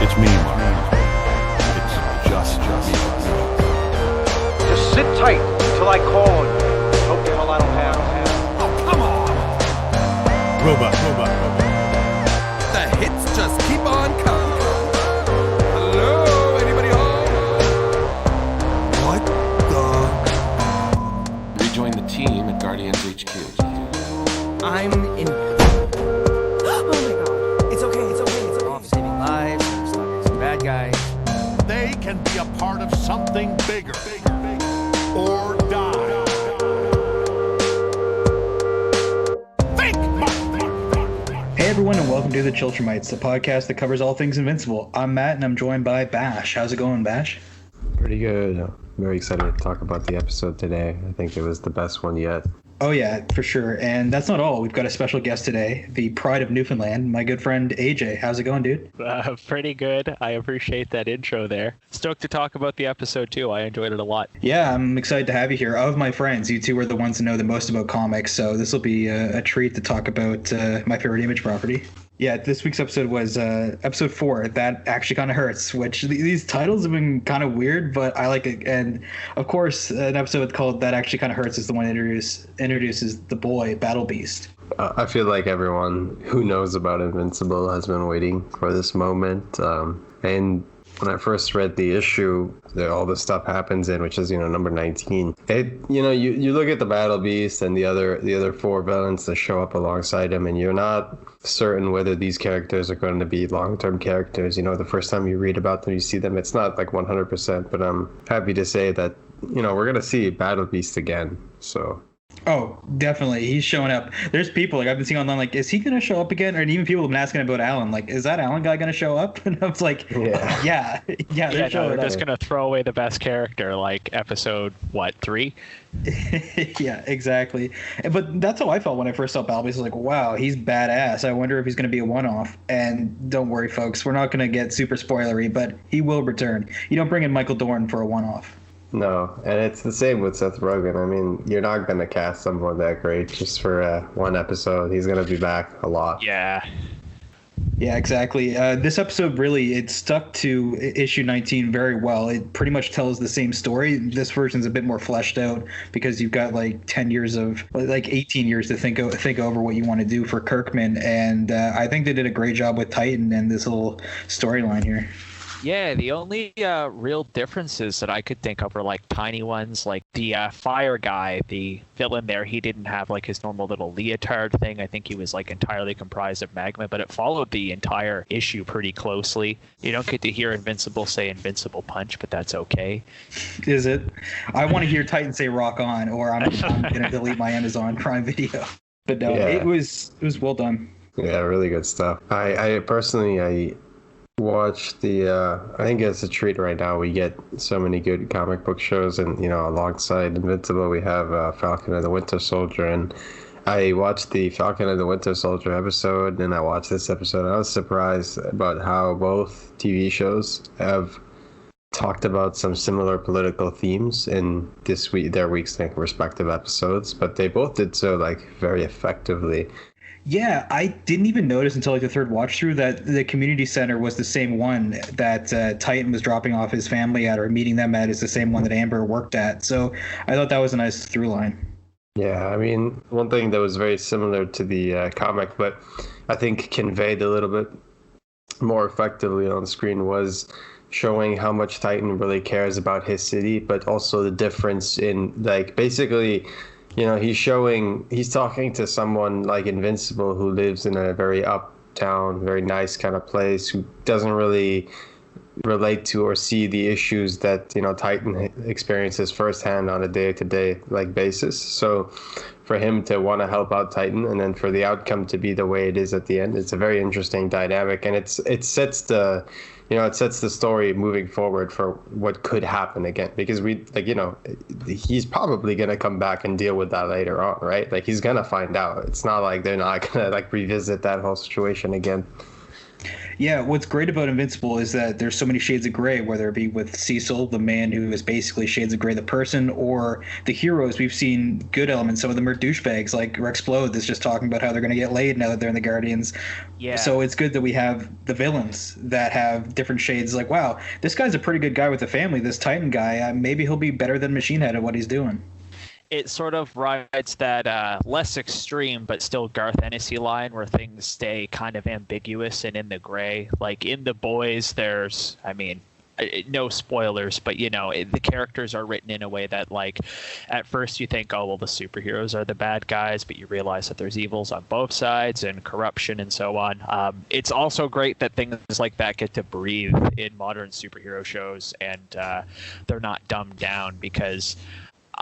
It's me, Mark. It's just me. Just sit tight until I call on you. Hope the hell I don't have. Oh, come on! Robot. The hits just keep on coming. Hello, anybody home? What the? Rejoin the team at Guardians HQ. I'm in. Oh my god. It's okay. It's off saving lives, stopping some bad guys. They can be a part of something bigger. Or die. Think, Mark. Hey everyone, and welcome to the Chilltrumites, the podcast that covers all things Invincible. I'm Matt, and I'm joined by Bash. How's it going, Bash? Pretty good. Very excited to talk about the episode today. I think it was the best one yet. Oh yeah, for sure. And that's not all. We've got a special guest today, the pride of Newfoundland, my good friend AJ. How's it going, dude? Pretty good. I appreciate that intro there. Stoked to talk about the episode too. I enjoyed it a lot. Yeah, I'm excited to have you here. Of my friends, you two are the ones that know the most about comics, so this will be a treat to talk about my favorite Image property. Yeah, this week's episode was episode 4, That Actually Kind of Hurts, which these titles have been kind of weird, but I like it. And, of course, an episode called That Actually Kind of Hurts is the one that introduces the boy, Battle Beast. I feel like everyone who knows about Invincible has been waiting for this moment. And when I first read the issue that all this stuff happens in, which is, number 19, you look at the Battle Beast and the other 4 villains that show up alongside him, and you're not certain whether these characters are going to be long-term characters. The first time you read about them, you see them, it's not like 100%, but I'm happy to say that, we're going to see Battle Beast again. So. Oh, definitely. He's showing up. There's people, I've been seeing online, is he going to show up again? Or even people have been asking about Alan, is that Alan guy going to show up? And I was like, yeah, they're just going to throw away the best character, episode, 3? Yeah, exactly. But that's how I felt when I first saw Battle Beast. I was like, wow, he's badass. I wonder if he's going to be a one-off. And don't worry, folks, we're not going to get super spoilery, but he will return. You don't bring in Michael Dorn for a one-off. No, and it's the same with Seth Rogen. I mean, you're not going to cast someone that great just for one episode. He's going to be back a lot. Yeah, exactly. This episode really, it stuck to issue 19 very well. It pretty much tells the same story. This version's a bit more fleshed out because you've got 18 years to think over what you want to do for Kirkman. And I think they did a great job with Titan and this little storyline here. Yeah, the only real differences that I could think of are tiny ones, like the fire guy, the villain there. He didn't have his normal little leotard thing. I think he was entirely comprised of magma, but it followed the entire issue pretty closely. You don't get to hear Invincible say Invincible Punch, but that's okay. Is it? I want to hear Titan say Rock On, or I'm going to delete my Amazon Prime Video. But no, it was well done. Yeah, really good stuff. I personally watch I think it's a treat right now. We get so many good comic book shows, and alongside Invincible we have Falcon and the Winter Soldier, and I watched the Falcon and the Winter Soldier episode, and I watched this episode, and I was surprised about how both TV shows have talked about some similar political themes in their week's respective episodes, but they both did so very effectively. Yeah, I didn't even notice until the third watch through that the community center was the same one that Titan was dropping off his family at, or meeting them at, is the same one that Amber worked at. So I thought that was a nice through line. Yeah, I mean, one thing that was very similar to the comic, but I think conveyed a little bit more effectively on screen, was showing how much Titan really cares about his city, but also the difference in basically, he's talking to someone like Invincible who lives in a very uptown, very nice kind of place, who doesn't really relate to or see the issues that, Titan experiences firsthand on a day-to-day basis. So for him to want to help out Titan, and then for the outcome to be the way it is at the end, it's a very interesting dynamic, and it sets the story moving forward for what could happen again, because he's probably going to come back and deal with that later on, right? He's going to find out. It's not like they're not going to revisit that whole situation again. Yeah, what's great about Invincible is that there's so many shades of gray, whether it be with Cecil, the man who is basically shades of gray, the person, or the heroes. We've seen good elements. Some of them are douchebags, like Rexplode that's just talking about how they're going to get laid now that they're in the Guardians. Yeah. So it's good that we have the villains that have different shades. Like, wow, this guy's a pretty good guy with a family, this Titan guy. Maybe he'll be better than Machine Head at what he's doing. It sort of rides that less extreme but still Garth Ennis line where things stay kind of ambiguous and in the gray. Like in The Boys, there's, I mean, no spoilers, but the characters are written in a way that, like, at first you think, oh well, the superheroes are the bad guys, but you realize that there's evils on both sides and corruption and so on. It's also great that things like that get to breathe in modern superhero shows, and they're not dumbed down, because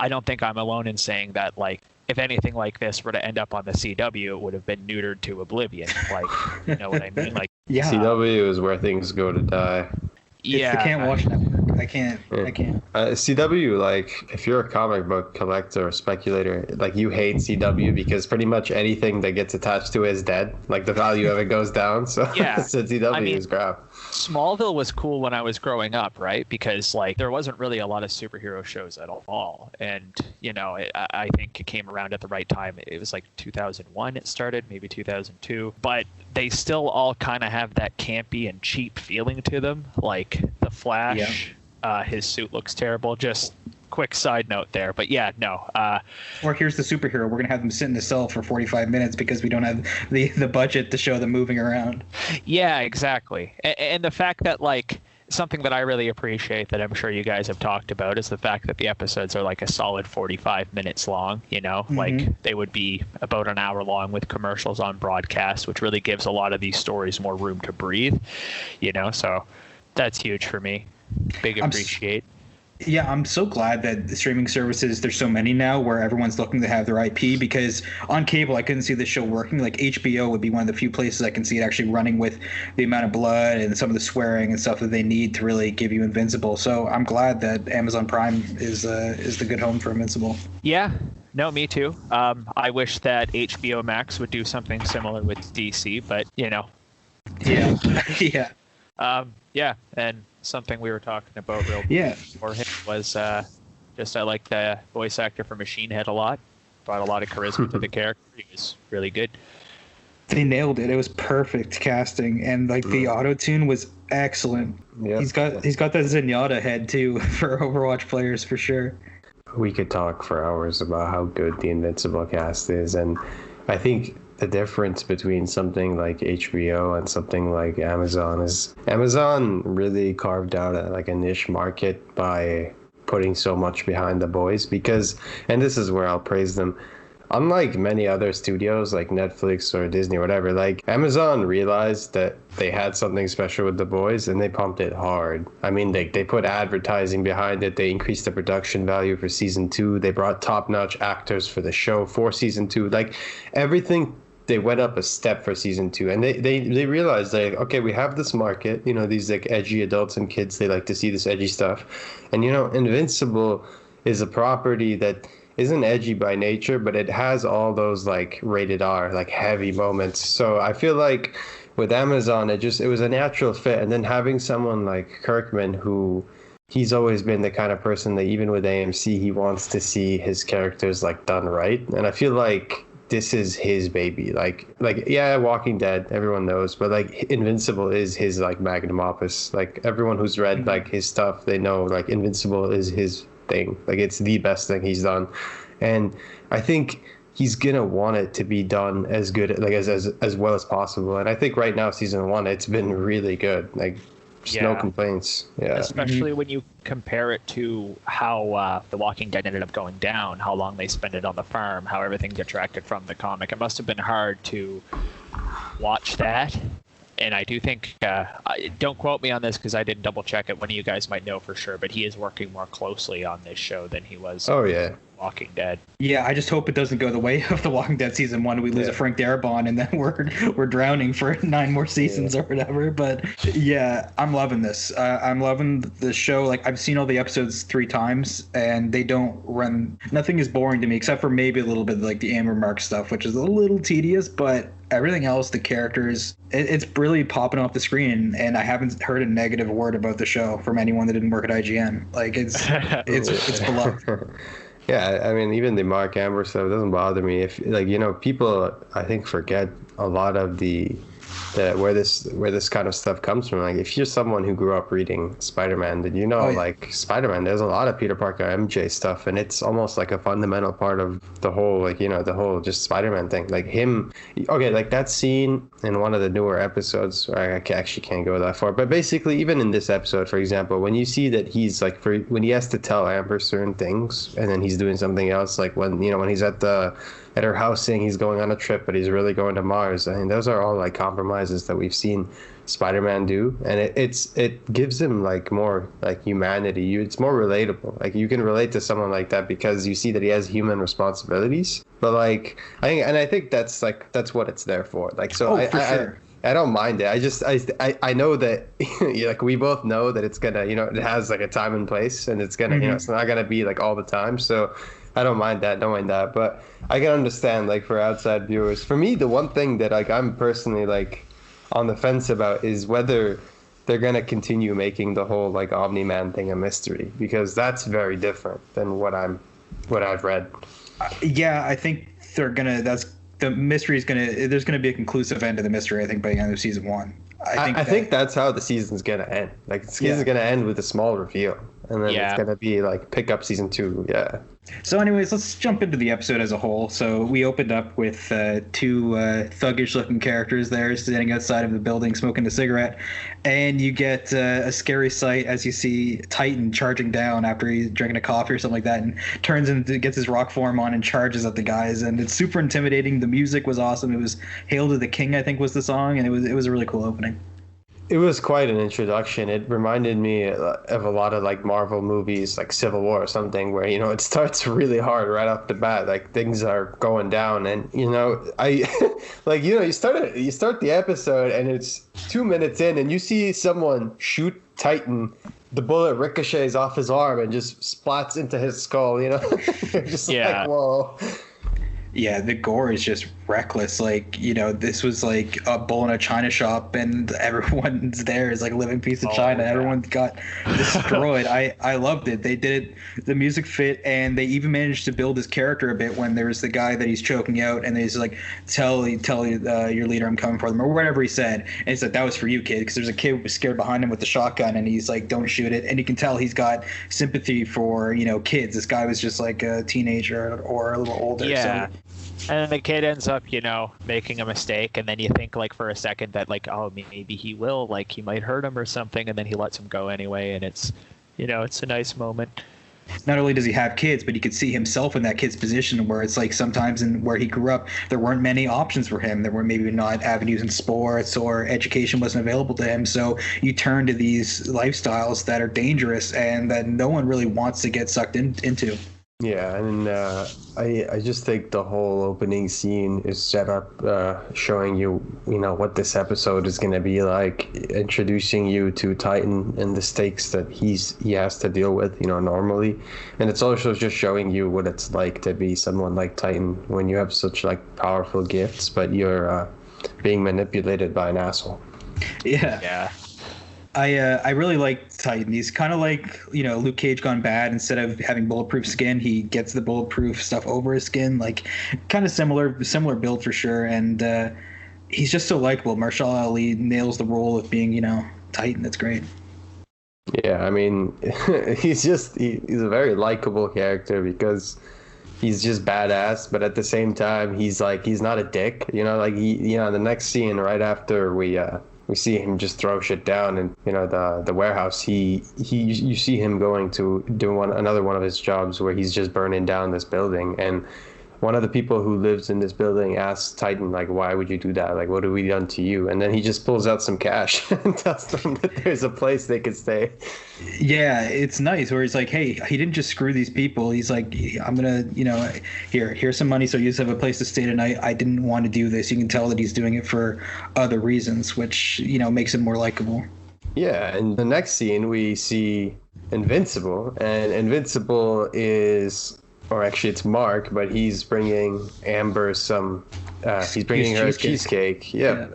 I don't think I'm alone in saying that, like, if anything like this were to end up on the CW, it would have been neutered to oblivion. Like, you know what I mean? Like, Yeah. CW is where things go to die. It's the Can't Watch Network. I can't. CW, like, if you're a comic book collector or speculator, like, you hate CW because pretty much anything that gets attached to it is dead. Like, the value of it goes down. So, Yeah. so CW I mean, is crap. Smallville was cool when I was growing up, right? Because, like, there wasn't really a lot of superhero shows at all. And, I think it came around at the right time. It was like 2001 it started, maybe 2002. But they still all kind of have that campy and cheap feeling to them. Like, the Flash, his suit looks terrible. Just quick side note there. But yeah, no. Or here's the superhero. We're going to have them sit in a cell for 45 minutes because we don't have the budget to show them moving around. Yeah, exactly. And the fact that, like, something that I really appreciate that I'm sure you guys have talked about is the fact that the episodes are like a solid 45 minutes long, like they would be about an hour long with commercials on broadcast, which really gives a lot of these stories more room to breathe, so that's huge for me. Big appreciate. Yeah, I'm so glad that the streaming services, there's so many now where everyone's looking to have their IP, because on cable I couldn't see the show working. Like, HBO would be one of the few places I can see it actually running with the amount of blood and some of the swearing and stuff that they need to really give you Invincible. So I'm glad that Amazon Prime is the good home for Invincible. Yeah, no, me too. I wish that HBO Max would do something similar with DC, but Yeah. Yeah, and something we were talking about real for him was just I like the voice actor for Machine Head a lot. Brought a lot of charisma to the character. He was really good. They nailed it. It was perfect casting, and like the auto tune was excellent. Yeah. He's got that Zenyatta head too for Overwatch players for sure. We could talk for hours about how good the Invincible cast is, and I think the difference between something like HBO and something like Amazon is Amazon really carved out a niche market by putting so much behind The Boys, because, and this is where I'll praise them, unlike many other studios like Netflix or Disney or whatever, like, Amazon realized that they had something special with The Boys and they pumped it hard. I mean, they put advertising behind it. They increased the production value for season 2. They brought top-notch actors for the show for season 2. Like, everything, they went up a step for season 2, and they realized, like, okay, we have this market, these like edgy adults and kids, they like to see this edgy stuff, and Invincible is a property that isn't edgy by nature, but it has all those like rated R, like heavy moments. So I feel like with Amazon, it was a natural fit, and then having someone like Kirkman, who he's always been the kind of person that even with AMC, he wants to see his characters like done right, and I feel like this is his baby. Like yeah, Walking Dead, everyone knows, but like Invincible is his like magnum opus. Like, everyone who's read like his stuff, they know like Invincible is his thing. Like, it's the best thing he's done, and I think he's gonna want it to be done as good, like as well as possible. And I think right now, season 1, it's been really good. Like, just no complaints. Yeah, especially when you compare it to how The Walking Dead ended up going down, how long they spent it on the farm, how everything detracted from the comic. It must have been hard to watch that. And I do think, don't quote me on this because I didn't double check it. One of you guys might know for sure, but he is working more closely on this show than he was. Oh yeah, Walking Dead. Yeah, I just hope it doesn't go the way of The Walking Dead season 1. We lose a Frank Darabont and then we're drowning for 9 more seasons or whatever. But yeah, I'm loving this. I'm loving the show. Like, I've seen all the episodes 3 times, and they don't run. Nothing is boring to me except for maybe a little bit like the Amber Mark stuff, which is a little tedious. But everything else, the characters, it's really popping off the screen, and I haven't heard a negative word about the show from anyone that didn't work at IGN. Like, it's beloved. Yeah, I mean, even the Mark Amber stuff doesn't bother me. If, like, you know, people, I think, forget a lot of where this kind of stuff comes from. Like, if you're someone who grew up reading Spider-Man, then you know, like, Spider-Man, there's a lot of Peter Parker MJ stuff, and it's almost like a fundamental part of the whole, like, you know, the whole just Spider-Man thing. Like, like that scene in one of the newer episodes, I actually can't go that far, but basically, even in this episode, for example, when you see that he's like, when he has to tell Amber certain things, and then he's doing something else, like when he's at her house saying he's going on a trip, but he's really going to Mars. I mean, those are all like compromises that we've seen Spider-Man do, and it gives him like more like humanity. It's more relatable. Like, you can relate to someone like that because you see that he has human responsibilities. But like, I think that's what it's there for. Like, so I don't mind it. I know that like, we both know that it's gonna, it has like a time and place, and it's gonna, it's not gonna be like all the time. So I don't mind that, but I can understand, like, for outside viewers. For me, the one thing that, like, I'm personally, like, on the fence about is whether they're going to continue making the whole, like, Omni-Man thing a mystery, because that's very different than what I've read. Yeah, I think the mystery is there's going to be a conclusive end to the mystery, I think, by the end of season 1. I think that's how the season's going to end. Like, the season's going to end with a small reveal, and then it's going to be, like, pick up season 2, So anyways, let's jump into the episode as a whole. So we opened up with 2 thuggish-looking characters there sitting outside of the building smoking a cigarette, and you get a scary sight as you see Titan charging down after he's drinking a coffee or something like that, and gets his rock form on and charges at the guys, and it's super intimidating. The music was awesome. It was "Hail to the King," I think was the song, and it was a really cool opening. It was quite an introduction. It reminded me of a lot of like Marvel movies, like Civil War or something, where, it starts really hard right off the bat. Like, things are going down, and I like, you start the episode and it's 2 minutes in and you see someone shoot Titan. The bullet ricochets off his arm and just splats into his skull. You're just like, whoa. Yeah, the gore is just reckless. Like, this was like a bull in a china shop, and everyone's there is like a living piece of china. Yeah. Everyone got destroyed. I loved it. They did it. The music fit, and they even managed to build his character a bit when there's the guy that he's choking out, and he's like, tell your leader I'm coming for them, or whatever he said. And he's like, that was for you, kid, because there's a kid who was scared behind him with the shotgun, and he's like, don't shoot it. And you can tell he's got sympathy for, kids. This guy was just like a teenager or a little older. Yeah. So, and the kid ends up, making a mistake, and then you think, like, for a second that, like, oh, maybe he will, like, he might hurt him or something, and then he lets him go anyway, and it's, it's a nice moment. Not only does he have kids, but he could see himself in that kid's position, where it's like sometimes in where he grew up, there weren't many options for him. There were maybe not avenues in sports, or education wasn't available to him. So you turn to these lifestyles that are dangerous and that no one really wants to get sucked into. Yeah, and I just think the whole opening scene is set up showing you, what this episode is going to be like, introducing you to Titan and the stakes that he has to deal with, normally. And it's also just showing you what it's like to be someone like Titan when you have such like powerful gifts, but you're being manipulated by an asshole. Yeah. Yeah. I really like Titan. He's kind of like, Luke Cage gone bad. Instead of having bulletproof skin, he gets the bulletproof stuff over his skin. Like, kind of similar build for sure. And he's just so likable. Marshall Ali nails the role of being, Titan. That's great. Yeah, I mean, he's a very likable character because he's just badass, but at the same time, he's not a dick. The next scene right after we see him just throw shit down, and the warehouse. You see him going to do another one of his jobs where he's just burning down this building, and one of the people who lives in this building asks Titan, like, why would you do that? Like, what have we done to you? And then he just pulls out some cash and tells them that there's a place they could stay. Yeah, it's nice where he's like, hey, he didn't just screw these people. He's like, I'm gonna, here's some money so you just have a place to stay tonight. I didn't want to do this. You can tell that he's doing it for other reasons, which, makes him more likable. Yeah, and the next scene we see Invincible, and Invincible is, or actually it's Mark, but he's bringing Amber he's bringing her cheesecake. Yeah.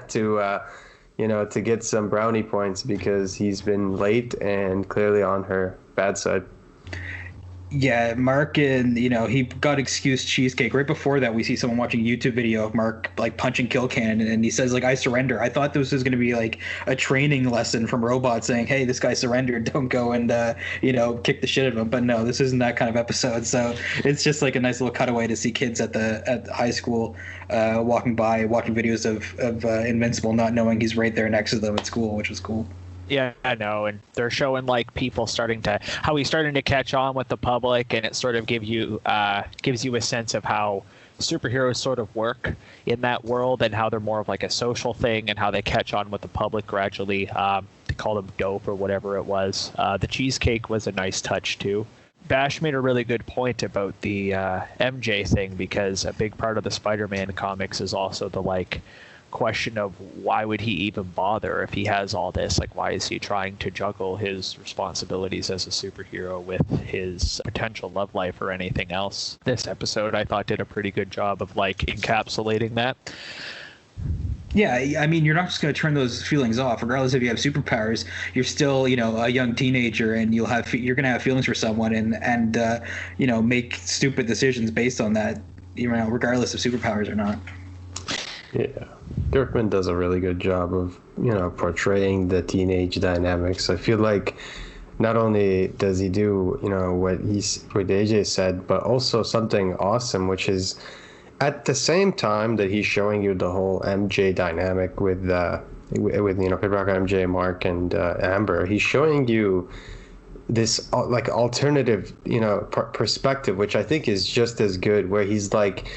To get some brownie points because he's been late and clearly on her bad side. Yeah, Mark, and he got excused cheesecake. Right before that, we see someone watching a YouTube video of Mark like punching Kill Cannon, and he says like, "I surrender." I thought this was going to be like a training lesson from Robot saying, "Hey, this guy surrendered. Don't go and kick the shit out of him." But no, this isn't that kind of episode. So it's just like a nice little cutaway to see kids at the high school walking by, watching videos of Invincible, not knowing he's right there next to them at school, which was cool. Yeah, I know, and they're showing like people how he's starting to catch on with the public, and it sort of gives you a sense of how superheroes sort of work in that world, and how they're more of like a social thing, and how they catch on with the public gradually. They called him dope or whatever it was. The cheesecake was a nice touch too. Bash made a really good point about the MJ thing, because a big part of the Spider-Man comics is also the question of why would he even bother if he has all this? Like, why is he trying to juggle his responsibilities as a superhero with his potential love life or anything else? This episode, I thought, did a pretty good job of encapsulating that. Yeah, I mean, you're not just going to turn those feelings off. Regardless if you have superpowers, you're still, a young teenager, and you're going to have feelings for someone, and make stupid decisions based on that, regardless of superpowers or not. Yeah, Kirkman does a really good job of, portraying the teenage dynamics. I feel like not only does he do, what AJ said, but also something awesome, which is at the same time that he's showing you the whole MJ dynamic with Kid Rock, MJ, Mark, and Amber, he's showing you this alternative, perspective, which I think is just as good, where he's like,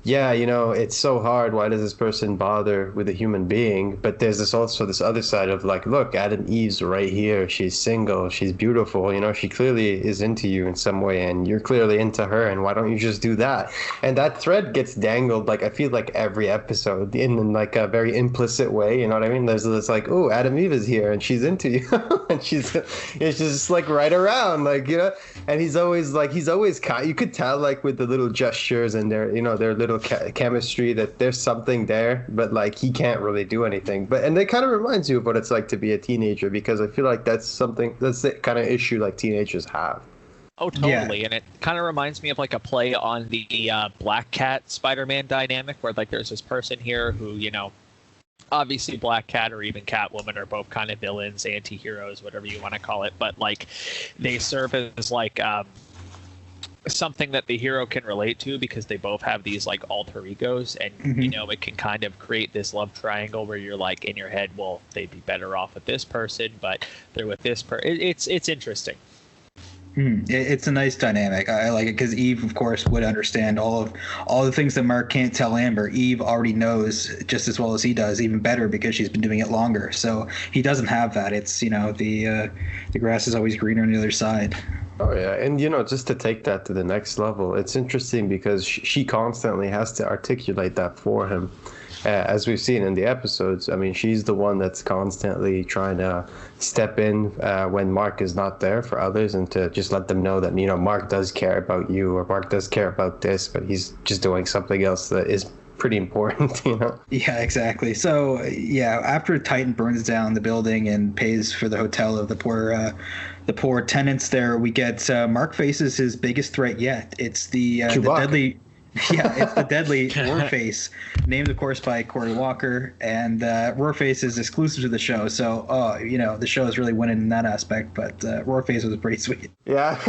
yeah, it's so hard. Why does this person bother with a human being? But there's this other side of look, Adam Eve's right here. She's single. She's beautiful. She clearly is into you in some way, and you're clearly into her. And why don't you just do that? And that thread gets dangled, I feel like every episode in a very implicit way. You know what I mean? There's this oh, Adam Eve is here and she's into you, and it's just right around, And he's always you could tell with the little gestures and their little chemistry that there's something there, but he can't really do anything. And it kind of reminds you of what it's like to be a teenager, because I feel like that's the kind of issue teenagers have. Oh, totally. Yeah. And it kind of reminds me of a play on the Black Cat Spider-Man dynamic, where there's this person here who, obviously Black Cat or even Catwoman are both kind of villains, anti-heroes, whatever you want to call it, but they serve as something that the hero can relate to, because they both have these alter egos, and it can kind of create this love triangle where you're in your head, well, they'd be better off with this person, but they're with this person. It's interesting. It's a nice dynamic. I like it because Eve, of course, would understand all the things that Mark can't tell Amber. Eve already knows just as well as he does, even better, because she's been doing it longer. So he doesn't have that. It's the grass is always greener on the other side. Oh yeah, and just to take that to the next level, it's interesting because she constantly has to articulate that for him. As we've seen in the episodes, I mean, she's the one that's constantly trying to step in when Mark is not there for others, and to just let them know that, Mark does care about you, or Mark does care about this, but he's just doing something else that is pretty important, Yeah, exactly. So, yeah, after Titan burns down the building and pays for the hotel of the poor tenants there, we get Mark faces his biggest threat yet. It's the deadly... Yeah, it's the deadly Roarface, named of course by Corey Walker, and Roarface is exclusive to the show. So, the show is really winning in that aspect. But Roarface was pretty sweet. Yeah,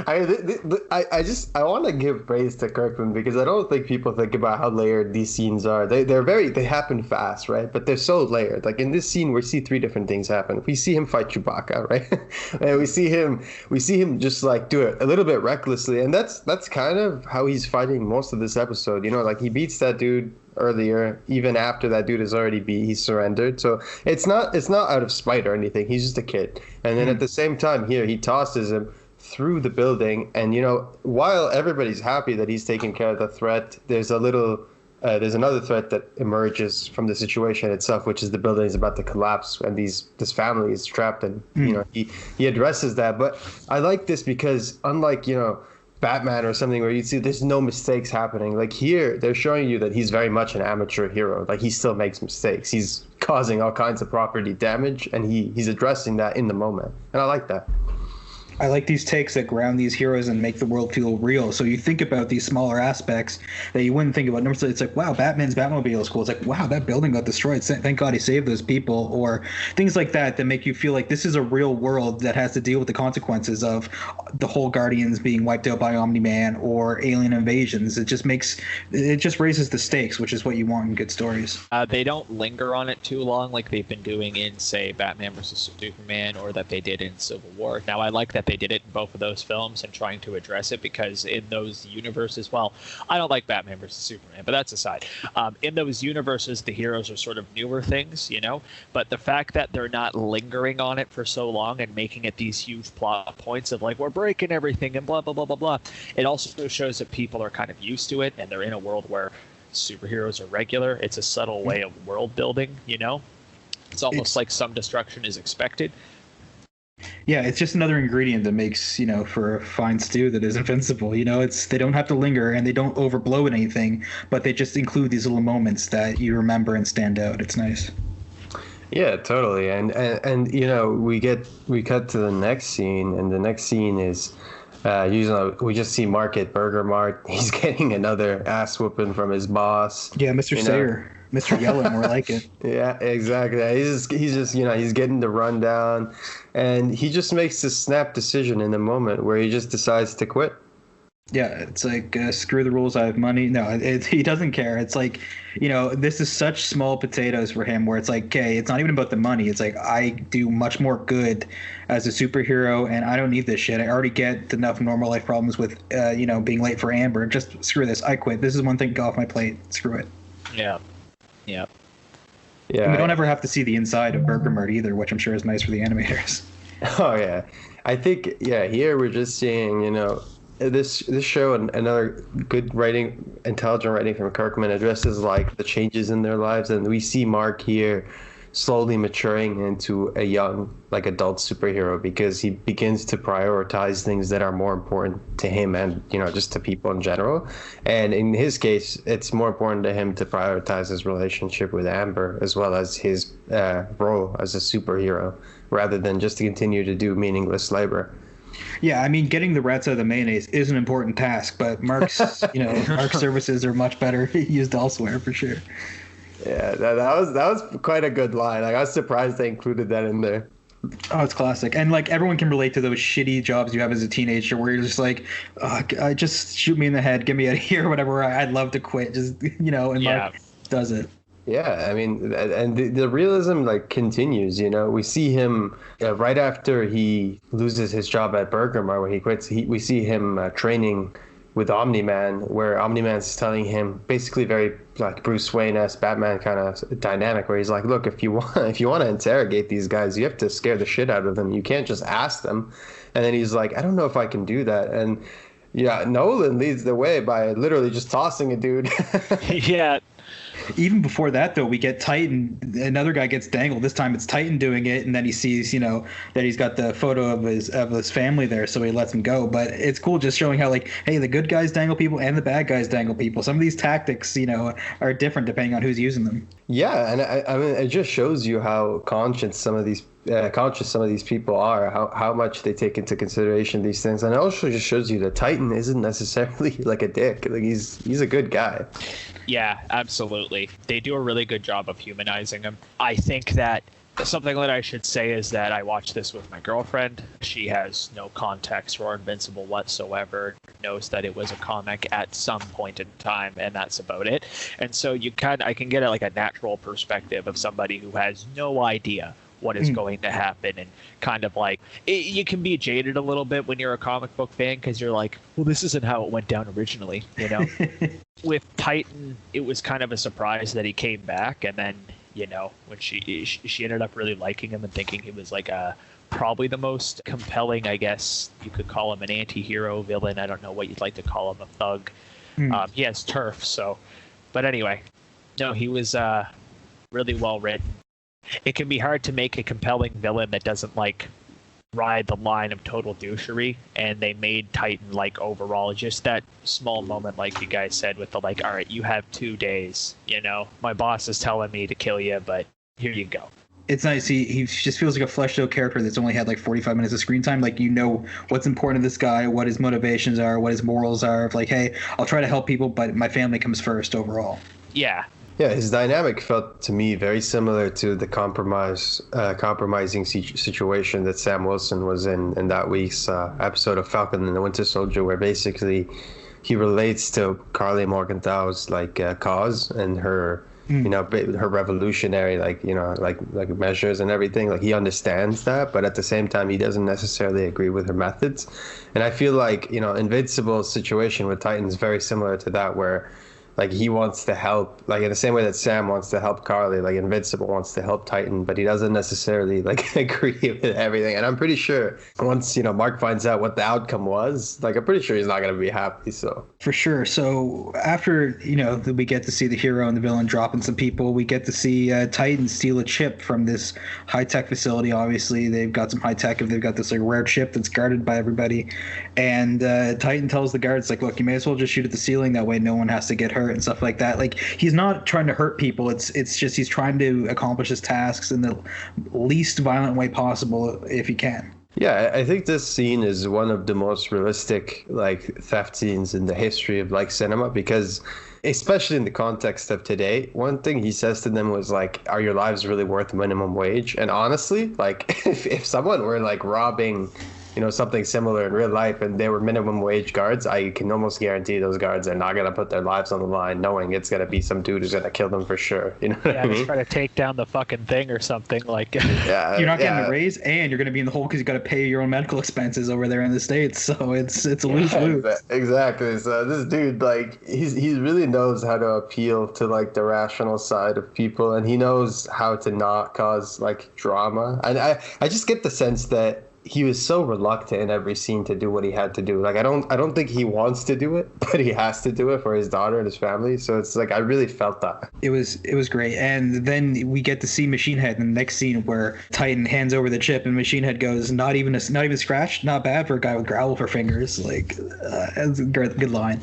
I want to give praise to Kirkman because I don't think people think about how layered these scenes are. They happen fast, right? But they're so layered. Like in this scene, we see three different things happen. We see him fight Chewbacca, right? And we see him just like do it a little bit recklessly, and that's kind of how he's fighting most of this episode. Like he beats that dude earlier, even after that dude has already he surrendered. So it's not out of spite or anything. He's just a kid. And then at the same time here, he tosses him through the building. And while everybody's happy that he's taking care of the threat, there's another threat that emerges from the situation itself, which is the building is about to collapse and this family is trapped. And he addresses that. But I like this because unlike Batman or something where you see there's no mistakes happening, like here they're showing you that he's very much an amateur hero. Like he still makes mistakes, he's causing all kinds of property damage, and he's addressing that in the moment, and I like that. I like these takes that ground these heroes and make the world feel real. So you think about these smaller aspects that you wouldn't think about. It's like, wow, Batman's Batmobile is cool. It's like, wow, that building got destroyed. Thank God he saved those people. Or things like that make you feel like this is a real world that has to deal with the consequences of the whole Guardians being wiped out by Omni-Man or alien invasions. It just raises the stakes, which is what you want in good stories. They don't linger on it too long like they've been doing in, say, Batman vs. Superman, or that they did in Civil War. Now, I like that they did it in both of those films and trying to address it, because in those universes, well, I don't like Batman versus Superman, but that's aside. In those universes, the heroes are sort of newer things, but the fact that they're not lingering on it for so long and making it these huge plot points of like, we're breaking everything and blah, blah, blah, blah, blah. It also shows that people are kind of used to it, and they're in a world where superheroes are regular. It's a subtle way of world building, It's almost like some destruction is expected. Yeah, it's just another ingredient that makes, for a fine stew that is Invincible. They don't have to linger and they don't overblow at anything, but they just include these little moments that you remember and stand out. It's nice. Yeah, totally. And we cut to the next scene, and the next scene is we just see Mark at Burger Mart. He's getting another ass whooping from his boss. Yeah, Mr. Sayer. Mr. Yellow, more like it. Yeah, exactly. He's just he's getting the rundown, and he just makes this snap decision in the moment where he just decides to quit. Yeah, it's like, screw the rules, I have money. No, he doesn't care. It's like, this is such small potatoes for him, where it's like, okay, it's not even about the money. It's like, I do much more good as a superhero, and I don't need this shit. I already get enough normal life problems with, being late for Amber. Just screw this. I quit. This is one thing off my plate. Screw it. Yeah. Yeah. Yeah. And we don't ever have to see the inside of Burger Mart either, which I'm sure is nice for the animators. Oh, yeah. I think, here we're just seeing, this show and another good writing, intelligent writing from Kirkman addresses like the changes in their lives, and we see Mark here slowly maturing into a young, like, adult superhero, because he begins to prioritize things that are more important to him and just to people in general. And in his case, it's more important to him to prioritize his relationship with Amber as well as his role as a superhero, rather than just to continue to do meaningless labor. Yeah, I mean, getting the rats out of the mayonnaise is an important task, but Mark's Mark's services are much better used elsewhere for sure. Yeah, that was quite a good line. Like, I was surprised they included that in there. Oh, it's classic. And like, everyone can relate to those shitty jobs you have as a teenager where you're just like, just shoot me in the head, get me out of here, whatever. I'd love to quit. Just, and Mark does it. Yeah, I mean, and the realism like continues. We see him right after he loses his job at Burger Mart, where he quits. We see him training with Omni-Man, where Omni-Man's telling him basically very like Bruce Wayne-esque Batman kind of dynamic, where he's like, look, if you want to interrogate these guys, you have to scare the shit out of them. You can't just ask them. And then he's like, I don't know if I can do that. And yeah, Nolan leads the way by literally just tossing a dude. Yeah. Even before that, though, we get Titan. Another guy gets dangled. This time it's Titan doing it, and then he sees, that he's got the photo of his family there, so he lets him go. But it's cool just showing how, like, hey, the good guys dangle people and the bad guys dangle people. Some of these tactics, are different depending on who's using them. Yeah, and I mean, it just shows you how conscious some of these people are, how much they take into consideration these things, and it also just shows you that Titan isn't necessarily like a dick. Like he's a good guy. Yeah, absolutely. They do a really good job of humanizing him. I think that something that I should say is that I watched this with my girlfriend. She has no context for Invincible whatsoever, knows that it was a comic at some point in time, and that's about it. And so I can get like a natural perspective of somebody who has no idea what is going to happen, and kind of like you can be jaded a little bit when you're a comic book fan because you're like, well, this isn't how it went down originally, you know. With Titan, it was kind of a surprise that he came back, and then when she ended up really liking him and thinking he was like probably the most compelling, I guess you could call him an anti-hero villain. I don't know what you'd like to call him, a thug. He has turf, so. But anyway, no, he was really well written. It can be hard to make a compelling villain that doesn't like ride the line of total douchery, and they made Titan like overall just that small moment, like you guys said, with the like, all right, you have 2 days, my boss is telling me to kill you, but here you go. It's nice. He just feels like a fleshed out character that's only had like 45 minutes of screen time. Like, what's important to this guy, what his motivations are, what his morals are, of like, hey, I'll try to help people, but my family comes first overall. Yeah. Yeah, his dynamic felt to me very similar to the compromising situation that Sam Wilson was in that week's episode of Falcon and the Winter Soldier, where basically he relates to Carly Morgenthau's like cause and her, her revolutionary like measures and everything. Like he understands that, but at the same time he doesn't necessarily agree with her methods. And I feel like Invincible's situation with Titan is very similar to that, where like he wants to help, like in the same way that Sam wants to help Carly, like Invincible wants to help Titan, but he doesn't necessarily like agree with everything. And I'm pretty sure once Mark finds out what the outcome was, like I'm pretty sure he's not going to be happy. So for sure. So after we get to see the hero and the villain dropping some people, we get to see Titan steal a chip from this high tech facility. Obviously, they've got some high tech, and they've got this like rare chip that's guarded by everybody. And Titan tells the guards like, look, you may as well just shoot at the ceiling, that way no one has to get hurt and stuff like that. Like he's not trying to hurt people. It's just he's trying to accomplish his tasks in the least violent way possible if he can. Yeah, I think this scene is one of the most realistic like theft scenes in the history of like cinema, because especially in the context of today, one thing he says to them was like, are your lives really worth minimum wage? And honestly, like if someone were like robbing something similar in real life and they were minimum wage guards, I can almost guarantee those guards are not going to put their lives on the line knowing it's going to be some dude who's going to kill them for sure. You know what I mean? Just try to take down the fucking thing or something like. Yeah, you're not getting a raise, and you're going to be in the hole because you got to pay your own medical expenses over there in the States. So it's a lose-lose. Exactly. So this dude, like, he really knows how to appeal to like the rational side of people, and he knows how to not cause like drama. And I just get the sense that he was so reluctant in every scene to do what he had to do. Like I don't think he wants to do it, but he has to do it for his daughter and his family. So it's like I really felt that. It was great. And then we get to see Machine Head in the next scene where Titan hands over the chip and Machine Head goes, not even scratched, not bad for a guy with gravel for fingers. Like that's a good line.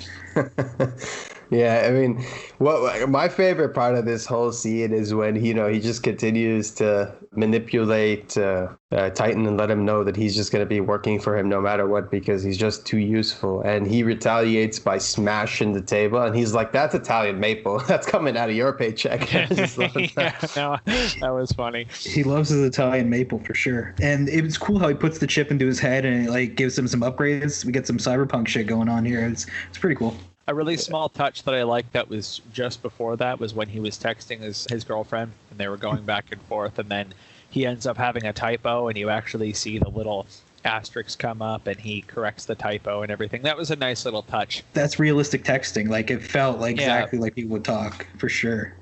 Yeah, I mean, my favorite part of this whole scene is when he just continues to manipulate Titan and let him know that he's just going to be working for him no matter what because he's just too useful. And he retaliates by smashing the table, and he's like, "That's Italian maple. That's coming out of your paycheck." I just love that. No, that was funny. He loves his Italian maple for sure. And it was cool how he puts the chip into his head and it like gives him some upgrades. We get some cyberpunk shit going on here. It's pretty cool. A really small touch that I liked that was just before that was when he was texting his girlfriend and they were going back and forth, and then he ends up having a typo and you actually see the little asterisks come up and he corrects the typo and everything. That was a nice little touch. That's realistic texting. Like it felt like exactly like people would talk for sure.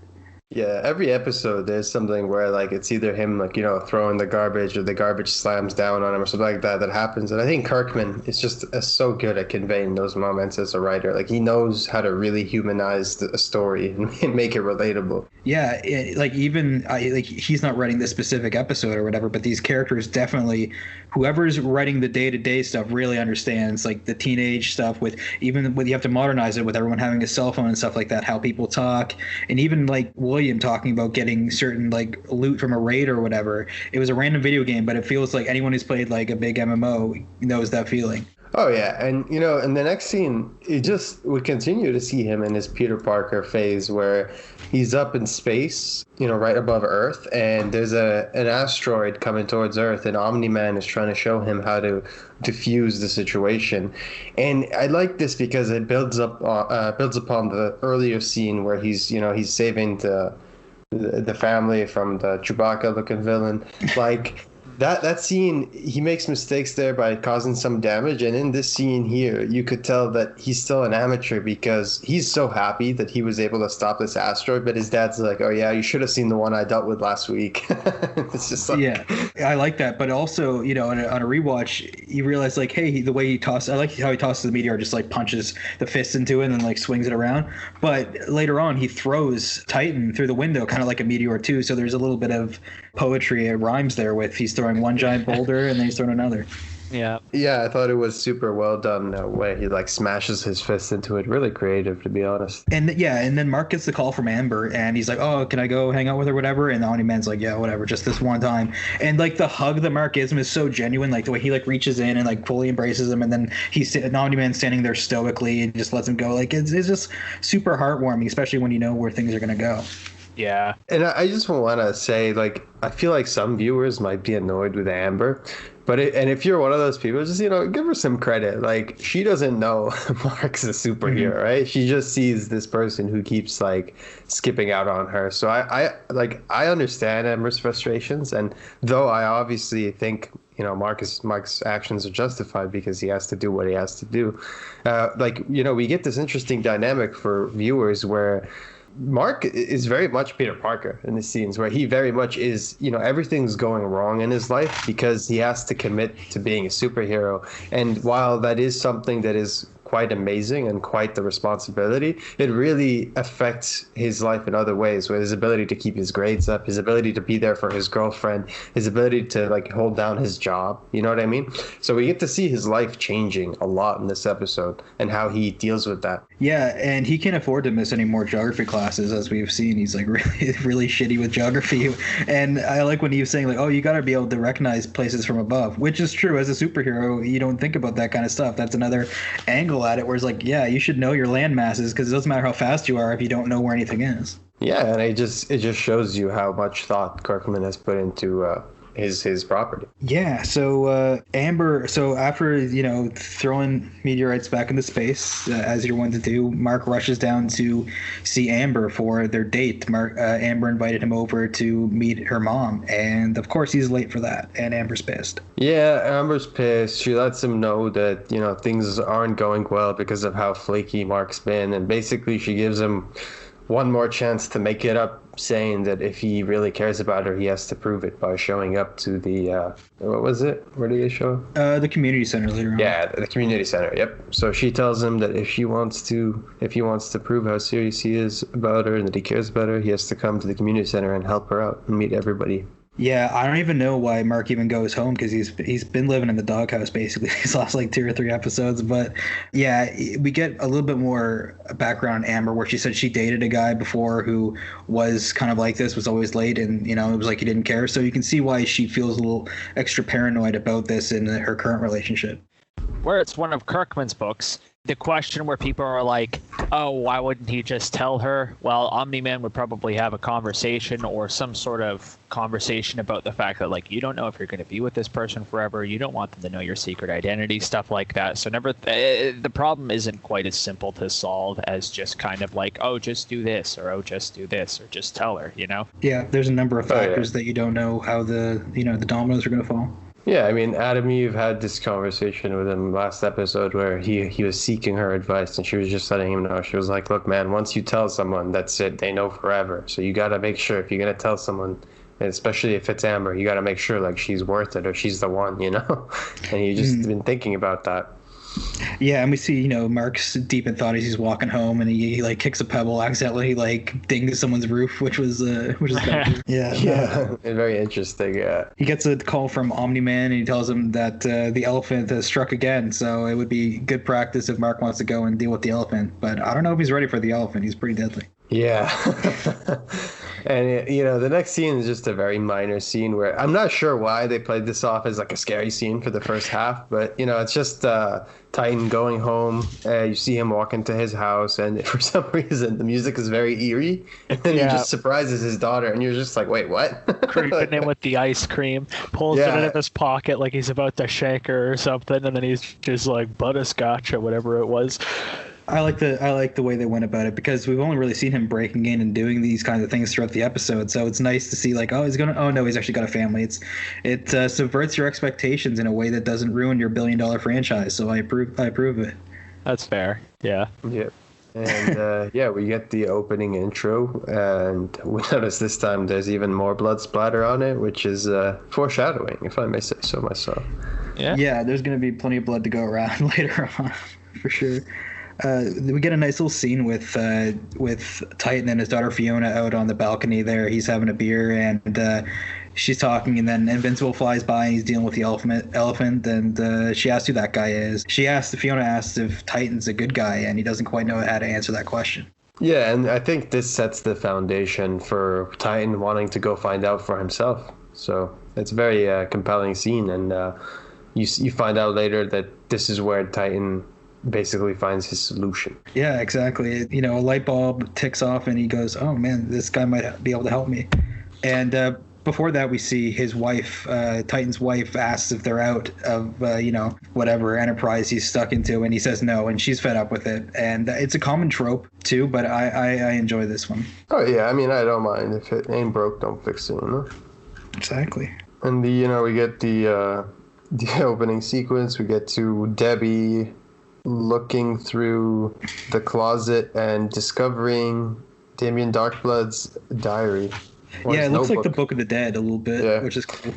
Yeah, every episode there's something where like it's either him like throwing the garbage or the garbage slams down on him or something like that happens. And I think Kirkman is just so good at conveying those moments as a writer. Like he knows how to really humanize a story and make it relatable. Yeah, he's not writing this specific episode or whatever, but these characters definitely, whoever's writing the day-to-day stuff really understands like the teenage stuff with you have to modernize it with everyone having a cell phone and stuff like that, how people talk, and even like William talking about getting certain like loot from a raid or whatever. It was a random video game, but it feels like anyone who's played like a big MMO knows that feeling. Oh yeah, and in the next scene, we continue to see him in his Peter Parker phase where he's up in space, right above Earth, and there's an asteroid coming towards Earth, and Omni-Man is trying to show him how to defuse the situation. And I like this because it builds upon the earlier scene where he's saving the family from the Chewbacca-looking villain, like. That scene, he makes mistakes there by causing some damage, and in this scene here, you could tell that he's still an amateur because he's so happy that he was able to stop this asteroid, but his dad's like, oh yeah, you should have seen the one I dealt with last week. It's just like... Yeah, I like that, but also, on a rewatch, you realize like, hey, the way he tosses, I like how he tosses the meteor, just like punches the fist into it and then like swings it around, but later on, he throws Titan through the window, kind of like a meteor too, so there's a little bit of poetry, it rhymes there with he's throwing one giant boulder and then he's throwing another. Yeah, I thought it was super well done the way he like smashes his fist into it. Really creative, to be honest. And then Mark gets the call from Amber and he's like, oh, can I go hang out with her, whatever? And the Omni-Man's like, yeah, whatever, just this one time. And like the hug that Mark gives him is so genuine, like the way he like reaches in and like fully embraces him, and then the Omni-Man's standing there stoically and just lets him go. Like it's just super heartwarming, especially when you know where things are gonna go. Yeah. And I just want to say, like, I feel like some viewers might be annoyed with Amber, and if you're one of those people, just, give her some credit. Like, she doesn't know Mark's a superhero, right? She just sees this person who keeps, like, skipping out on her. So I understand Amber's frustrations, and though I obviously think, Mark's actions are justified because he has to do what he has to do. We get this interesting dynamic for viewers where Mark is very much Peter Parker in the scenes where he very much is, everything's going wrong in his life because he has to commit to being a superhero. And while that is something that is quite amazing and quite the responsibility, it really affects his life in other ways, with his ability to keep his grades up, his ability to be there for his girlfriend, his ability to like hold down his job. You know what I mean? So we get to see his life changing a lot in this episode and how he deals with that. Yeah, and he can't afford to miss any more geography classes, as we've seen. He's like really, really shitty with geography. And I like when he was saying like, oh, you got to be able to recognize places from above, which is true. As a superhero, you don't think about that kind of stuff. That's another angle at it where it's like, yeah, you should know your land masses because it doesn't matter how fast you are if you don't know where anything is. Yeah, and it just shows you how much thought Kirkman has put into his property. Yeah, so Amber, so after, throwing meteorites back into space, as you're one to do, Mark rushes down to see Amber for their date. Amber invited him over to meet her mom, and of course he's late for that, and Amber's pissed. Yeah, Amber's pissed. She lets him know that, things aren't going well because of how flaky Mark's been, and basically she gives him one more chance to make it up, saying that if he really cares about her, he has to prove it by showing up to the what was it? Where did they show? The community center later on. Yeah, the community center. Yep. So she tells him that if he wants to prove how serious he is about her and that he cares about her, he has to come to the community center and help her out and meet everybody. Yeah, I don't even know why Mark even goes home because he's been living in the doghouse basically these last like 2 or 3 episodes. But yeah, we get a little bit more background on Amber where she said she dated a guy before who was kind of like this, was always late, and it was like he didn't care. So you can see why she feels a little extra paranoid about this in her current relationship. Where it's one of Kirkman's books, the question where people are like, oh, why wouldn't he just tell her? Well, Omni-Man would probably have a conversation or some sort of conversation about the fact that, like, you don't know if you're going to be with this person forever. You don't want them to know your secret identity, stuff like that. So the problem isn't quite as simple to solve as just kind of like, oh, just do this, or oh, just do this, or just tell her, Yeah, there's a number of factors that you don't know how the dominoes are going to fall. Yeah, I mean, Adam Eve had this conversation with him last episode where he was seeking her advice, and she was just letting him know. She was like, look, man, once you tell someone, that's it. They know forever. So you got to make sure if you're going to tell someone, and especially if it's Amber, you got to make sure like she's worth it or she's the one, And you just been thinking about that. Yeah, and we see, Mark's deep in thought as he's walking home, and he like kicks a pebble, accidentally like dings someone's roof, which is yeah, very interesting. Yeah, he gets a call from Omni-Man, and he tells him that the elephant has struck again. So it would be good practice if Mark wants to go and deal with the elephant. But I don't know if he's ready for the elephant. He's pretty deadly. Yeah. And you know, the next scene is just a very minor scene where I'm not sure why they played this off as like a scary scene for the first half, but you know, it's just Titan going home. You see him walk into his house, and for some reason, the music is very eerie, and then he just surprises his daughter, and you're just like, wait, what? Creeping in with the ice cream, pulls it out of his pocket like he's about to shake her or something, and then he's just like butterscotch or whatever it was. I like the way they went about it, because we've only really seen him breaking in and doing these kinds of things throughout the episode. So it's nice to see like, oh no, he's actually got a family. It subverts your expectations in a way that doesn't ruin your billion-dollar franchise. So I approve it. That's fair. Yeah. Yeah. And we get the opening intro, and we notice this time there's even more blood splatter on it, which is foreshadowing, if I may say so myself. Yeah, there's going to be plenty of blood to go around later on, for sure. We get a nice little scene with Titan and his daughter Fiona out on the balcony there. He's having a beer, and she's talking, and then Invincible flies by, and he's dealing with the elephant, and she asks who that guy is. Fiona asks if Titan's a good guy, and he doesn't quite know how to answer that question. Yeah, and I think this sets the foundation for Titan wanting to go find out for himself. So it's a very compelling scene, and you find out later that this is where Titan basically finds his solution. Yeah, exactly. You know, a light bulb ticks off, and he goes, oh man, this guy might be able to help me. And before that, we see his wife, Titan's wife, asks if they're out of whatever enterprise he's stuck into, and he says no, and she's fed up with it. And it's a common trope too, but I enjoy this one. Oh yeah, I mean, I don't mind. If it ain't broke, don't fix it, you know. Exactly. And we get the opening sequence. We get to Debbie looking through the closet and discovering Damien Darkblood's diary. Yeah, it looks like the Book of the Dead a little bit, which is cool.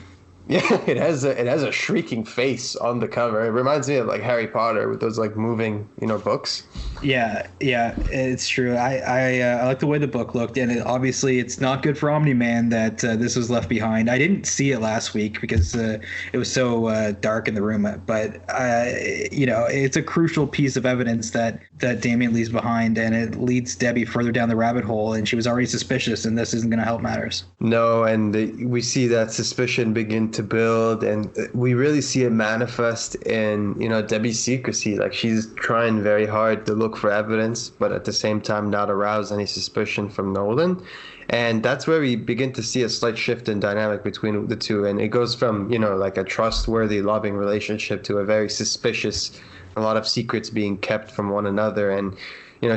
Yeah, it has a shrieking face on the cover. It reminds me of like Harry Potter with those like moving, books. Yeah, it's true. I like the way the book looked, and obviously it's not good for Omni-Man that this was left behind. I didn't see it last week because it was so dark in the room, but it's a crucial piece of evidence that Damien leaves behind, and it leads Debbie further down the rabbit hole, and she was already suspicious, and this isn't going to help matters. No, and we see that suspicion begin to build, and we really see it manifest in Debbie's secrecy. Like, she's trying very hard to look for evidence, but at the same time not arouse any suspicion from Nolan. And that's where we begin to see a slight shift in dynamic between the two, and it goes from like a trustworthy, loving relationship to a very suspicious, a lot of secrets being kept from one another, and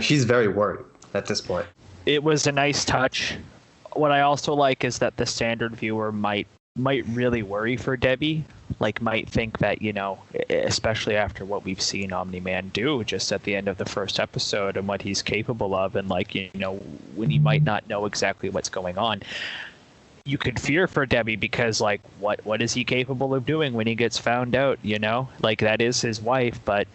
she's very worried at this point. It was a nice touch. What I also like is that the standard viewer might really worry for Debbie, might think that, especially after what we've seen Omni-Man do just at the end of the first episode and what he's capable of, and when he might not know exactly what's going on, you could fear for Debbie because what is he capable of doing when he gets found out, that is his wife, but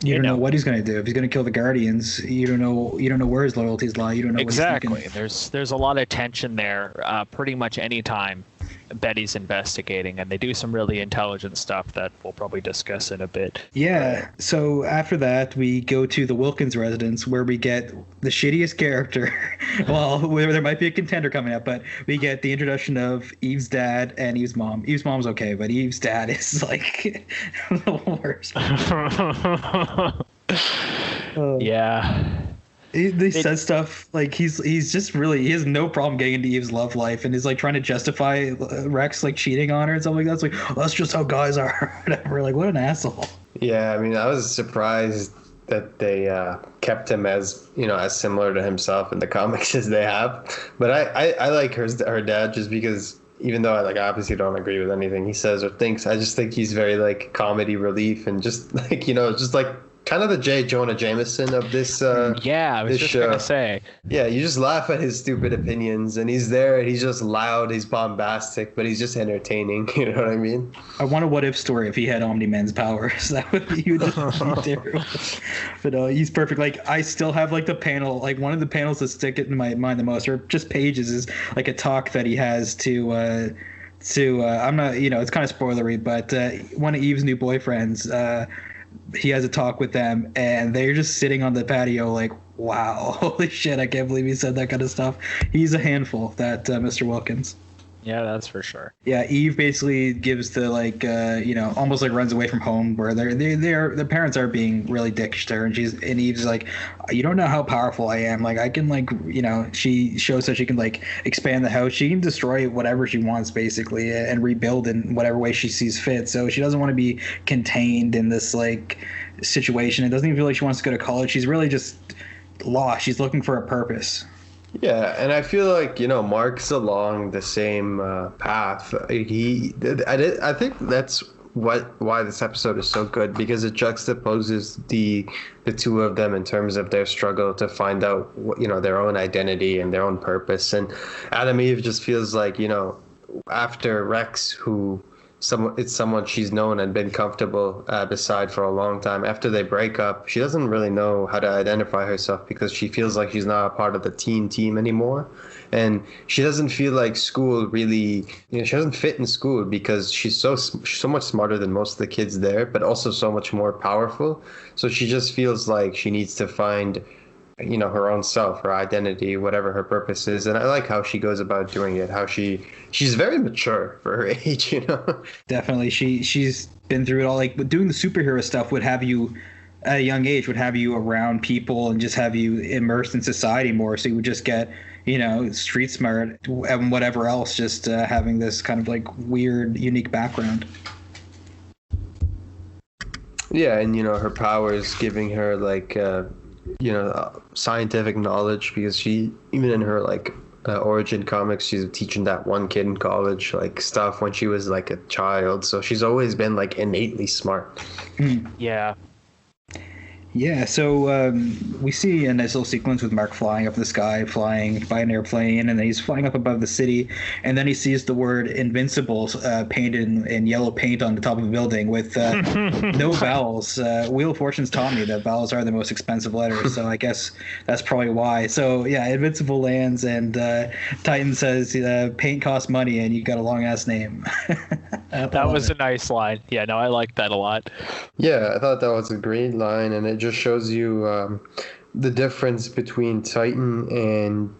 you don't know what he's going to do. If he's going to kill the Guardians, you don't know where his loyalties lie. You don't know exactly. What he's thinking. There's a lot of tension there. Pretty much any time Betty's investigating, and they do some really intelligent stuff that we'll probably discuss in a bit. Yeah. So after that, we go to the Wilkins residence, where we get the shittiest character. Well, where there might be a contender coming up, but we get the introduction of Eve's dad and Eve's mom. Eve's mom's okay, but Eve's dad is the worst. Yeah. He says stuff he's just really, he has no problem getting into Eve's love life, and is trying to justify Rex cheating on her and stuff like that. It's oh, that's just how guys are. Whatever. What an asshole. Yeah, I mean, I was surprised that they kept him as as similar to himself in the comics as they have. But I like her dad just because, even though I obviously don't agree with anything he says or thinks, I just think he's very comedy relief, and just just kind of the J. Jonah Jameson of this I was just gonna say. Yeah, you just laugh at his stupid opinions, and he's there, and he's just loud, he's bombastic, but he's just entertaining. You know what I mean? I want a what if story if he had Omni-Man's powers. That would be terrible. But he's perfect. I still have the panel, one of the panels that stick in my mind the most, or just pages, is a talk that he has to I'm not, it's kind of spoilery, but one of Eve's new boyfriends, he has a talk with them, and they're just sitting on the patio Wow, holy shit! I can't believe he said that kind of stuff. He's a handful, that Mr. Wilkins. Yeah, that's for sure. Yeah, Eve basically gives the almost like runs away from home, where their parents are being really dickish to her, and Eve's like, you don't know how powerful I am. Like I can she shows that she can like expand the house. She can destroy whatever she wants basically and rebuild in whatever way she sees fit. So she doesn't want to be contained in this like situation. It doesn't even feel like she wants to go to college. She's really just lost. She's looking for a purpose. Yeah, and I feel like Mark's along the same path. I think that's why this episode is so good, because it juxtaposes the two of them in terms of their struggle to find out their own identity and their own purpose. And Adam Eve just feels like after Rex, it's someone she's known and been comfortable beside for a long time. After they break up, she doesn't really know how to identify herself because she feels like she's not a part of the teen team anymore. And she doesn't feel like school really, she doesn't fit in school because she's so much smarter than most of the kids there, but also so much more powerful. So she just feels like she needs to find her own self, her identity, whatever her purpose is. And I like how she goes about doing it, how she's very mature for her age, Definitely. She's been through it all. Like doing the superhero stuff would have you at a young age, would have you around people and just have you immersed in society more. So you would just get, street smart and whatever else, just having this kind of like weird, unique background. Yeah. And, her powers giving her like, scientific knowledge, because she, even in her like origin comics, she's teaching that one kid in college like stuff when she was like a child. So she's always been like innately smart. Yeah. Yeah, so we see a nice little sequence with Mark flying up the sky, flying by an airplane, and then he's flying up above the city, and then he sees the word Invincible painted in yellow paint on the top of a building with no vowels. Wheel of Fortune's taught me that vowels are the most expensive letters, so I guess that's probably why. So, yeah, Invincible lands, and Titan says paint costs money, and you got a long-ass name. That was a nice line. Yeah, no, I like that a lot. Yeah, I thought that was a great line, and it just shows you the difference between Titan and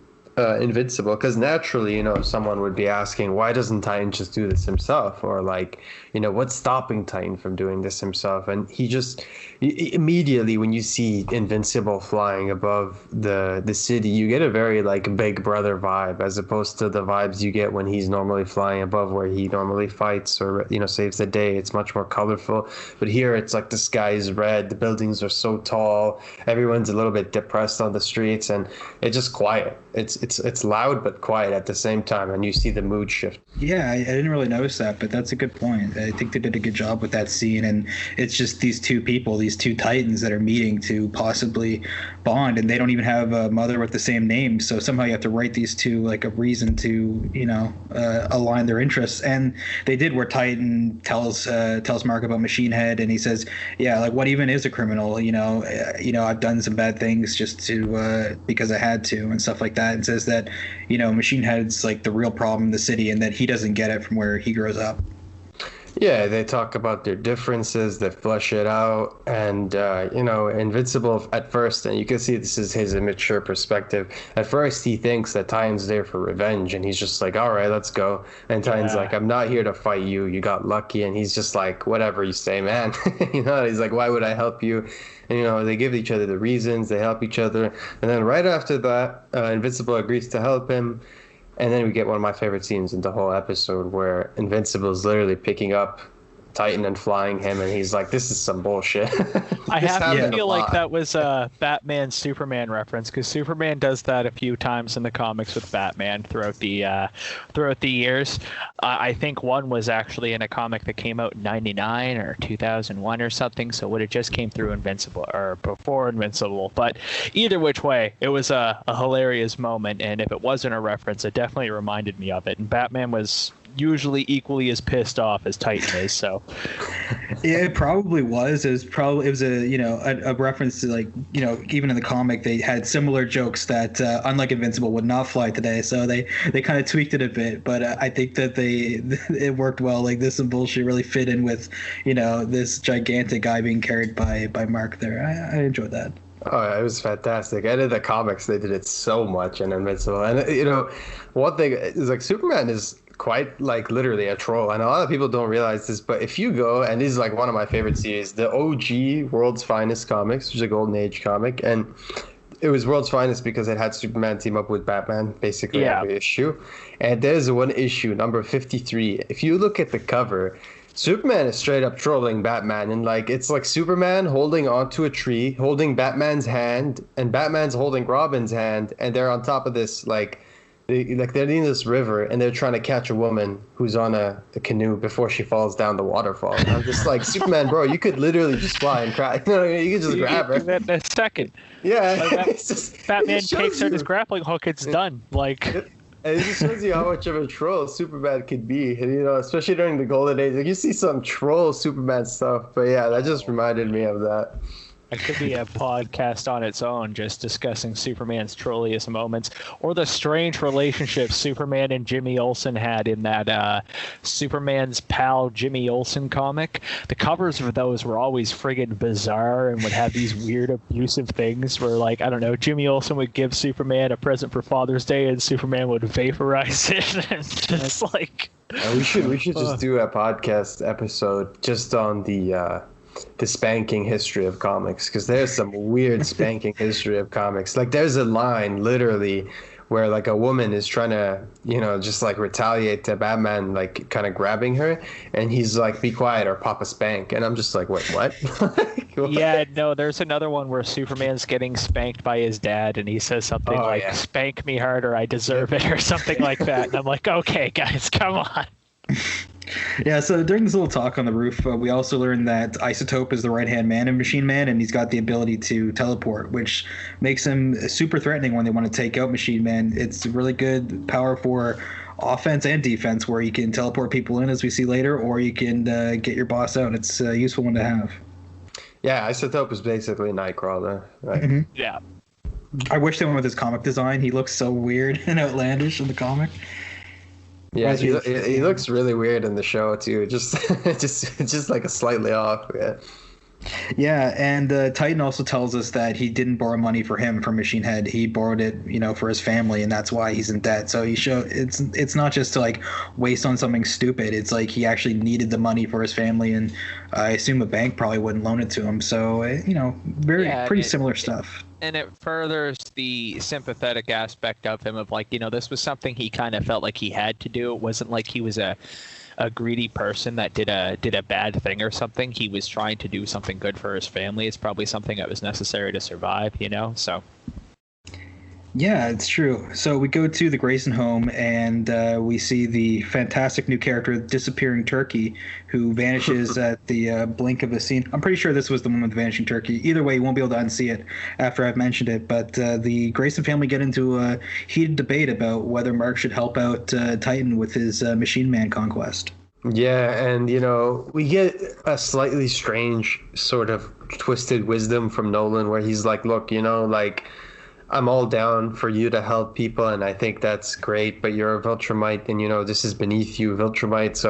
Invincible, because naturally, someone would be asking, why doesn't Titan just do this himself? Or like, what's stopping Titan from doing this himself? And he just immediately, when you see Invincible flying above the city, you get a very like Big Brother vibe, as opposed to the vibes you get when he's normally flying above, where he normally fights or saves the day. It's much more colorful, but here it's like the sky is red, the buildings are so tall, everyone's a little bit depressed on the streets, and it's just quiet. It's loud but quiet at the same time, and you see the mood shift. Yeah, I didn't really notice that, but that's a good point. I think they did a good job with that scene, and it's just these two people, these two Titans that are meeting to possibly bond, and they don't even have a mother with the same name, so somehow you have to write these two like a reason to align their interests. And they did, where Titan tells Mark about Machine Head, and he says, yeah, like what even is a criminal? I've done some bad things just to because I had to and stuff like that, and says that Machine Head's like the real problem in the city, and that he doesn't get it from where he grows up. Yeah, they talk about their differences, they flesh it out, and Invincible at first, and you can see this is his immature perspective. At first, he thinks that Titan's there for revenge, and he's just like, all right, let's go. And Titan's like, I'm not here to fight you. You got lucky. And he's just like, whatever you say, man. He's like, why would I help you? And they give each other the reasons, they help each other, and then right after that, Invincible agrees to help him. And then we get one of my favorite scenes in the whole episode, where Invincible is literally picking up Titan and flying him, and he's like, this is some bullshit. I have to feel like that was a Batman Superman reference, because Superman does that a few times in the comics with Batman throughout the years. I think one was actually in a comic that came out in 99 or 2001 or something, so it would have just came through Invincible or before Invincible. But either which way, it was a hilarious moment, and if it wasn't a reference, it definitely reminded me of it. And Batman was usually equally as pissed off as Titan is, so yeah, it probably was. It was a reference to, like, even in the comic they had similar jokes that unlike Invincible would not fly today, so they kind of tweaked it a bit, but I think that it worked well. Like, this some bullshit really fit in with this gigantic guy being carried by Mark there. I enjoyed that. Oh, it was fantastic. And in the comics, they did it so much in Invincible. And one thing is like Superman is quite like literally a troll, and a lot of people don't realize this. But if you go, and this is like one of my favorite series, the OG World's Finest comics, which is a Golden Age comic, and it was World's Finest because it had Superman team up with Batman basically every issue. And there's one issue, number 53. If you look at the cover, Superman is straight up trolling Batman, and like it's like Superman holding onto a tree, holding Batman's hand, and Batman's holding Robin's hand, and they're on top of this they're in this river, and they're trying to catch a woman who's on a canoe before she falls down the waterfall. And I'm just like, Superman, bro, you could literally just fly and cry. You could just grab her. In a second. Yeah, Batman takes out his grappling hook. It's done. Like. And it just shows you how much of a troll Superman could be, and, especially during the Golden Age. Like, you see some troll Superman stuff, but yeah, that just reminded me of that. It could be a podcast on its own, just discussing Superman's trolliest moments, or the strange relationship Superman and Jimmy Olsen had in that Superman's pal Jimmy Olsen comic. The covers of those were always friggin' bizarre and would have these weird abusive things where, like, I don't know, Jimmy Olsen would give Superman a present for Father's Day and Superman would vaporize it. And just like... We should just do a podcast episode just on the spanking history of comics, because there's some weird spanking history of comics. Like, there's a line literally where like a woman is trying to just like retaliate to Batman, like kind of grabbing her, and he's like, be quiet or pop a spank, and I'm just like, wait, what? What? Yeah, no, there's another one where Superman's getting spanked by his dad, and he says something spank me harder, I deserve it, or something like that, and I'm like, okay guys, come on. Yeah, so during this little talk on the roof, we also learned that Isotope is the right-hand man of Machine Man, and he's got the ability to teleport, which makes him super threatening when they want to take out Machine Man. It's really good power for offense and defense, where you can teleport people in, as we see later, or you can get your boss out. It's a useful one to have. Yeah, Isotope is basically Nightcrawler, right? Mm-hmm. Yeah. I wish they went with his comic design. He looks so weird and outlandish in the comic. Yeah, he looks really weird in the show too. Just like a slightly off. Yeah. Yeah, and Titan also tells us that he didn't borrow money for him from Machine Head. He borrowed it, for his family, and that's why he's in debt. So it's not just to like waste on something stupid. It's like he actually needed the money for his family, and I assume a bank probably wouldn't loan it to him. So pretty similar stuff. And it furthers the sympathetic aspect of him of like, this was something he kind of felt like he had to do. It wasn't like he was a greedy person that did a bad thing or something. He was trying to do something good for his family. It's probably something that was necessary to survive, so. Yeah, it's true. So we go to the Grayson home, and we see the fantastic new character, Disappearing Turkey, who vanishes at the blink of a scene. I'm pretty sure this was the one with the vanishing turkey. Either way, you won't be able to unsee it after I've mentioned it. But the Grayson family get into a heated debate about whether Mark should help out Titan with his Machine Man conquest. Yeah, and we get a slightly strange sort of twisted wisdom from Nolan, where he's like, look, I'm all down for you to help people, and I think that's great, but you're a Viltrumite, and this is beneath you. Viltrumites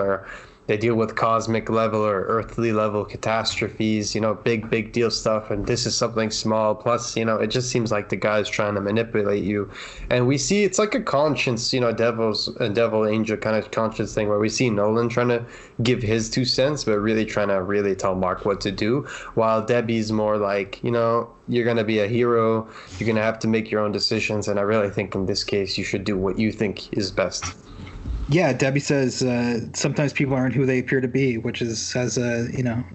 they deal with cosmic level or earthly level catastrophes, big deal stuff, and this is something small. Plus, it just seems like the guy's trying to manipulate you. And we see it's like a conscience, devil angel kind of conscience thing, where we see Nolan trying to give his 2 cents, but really trying to really tell Mark what to do, while Debbie's more like, you're going to be a hero, you're going to have to make your own decisions, and I really think in this case you should do what you think is best. Yeah, Debbie says sometimes people aren't who they appear to be, which has a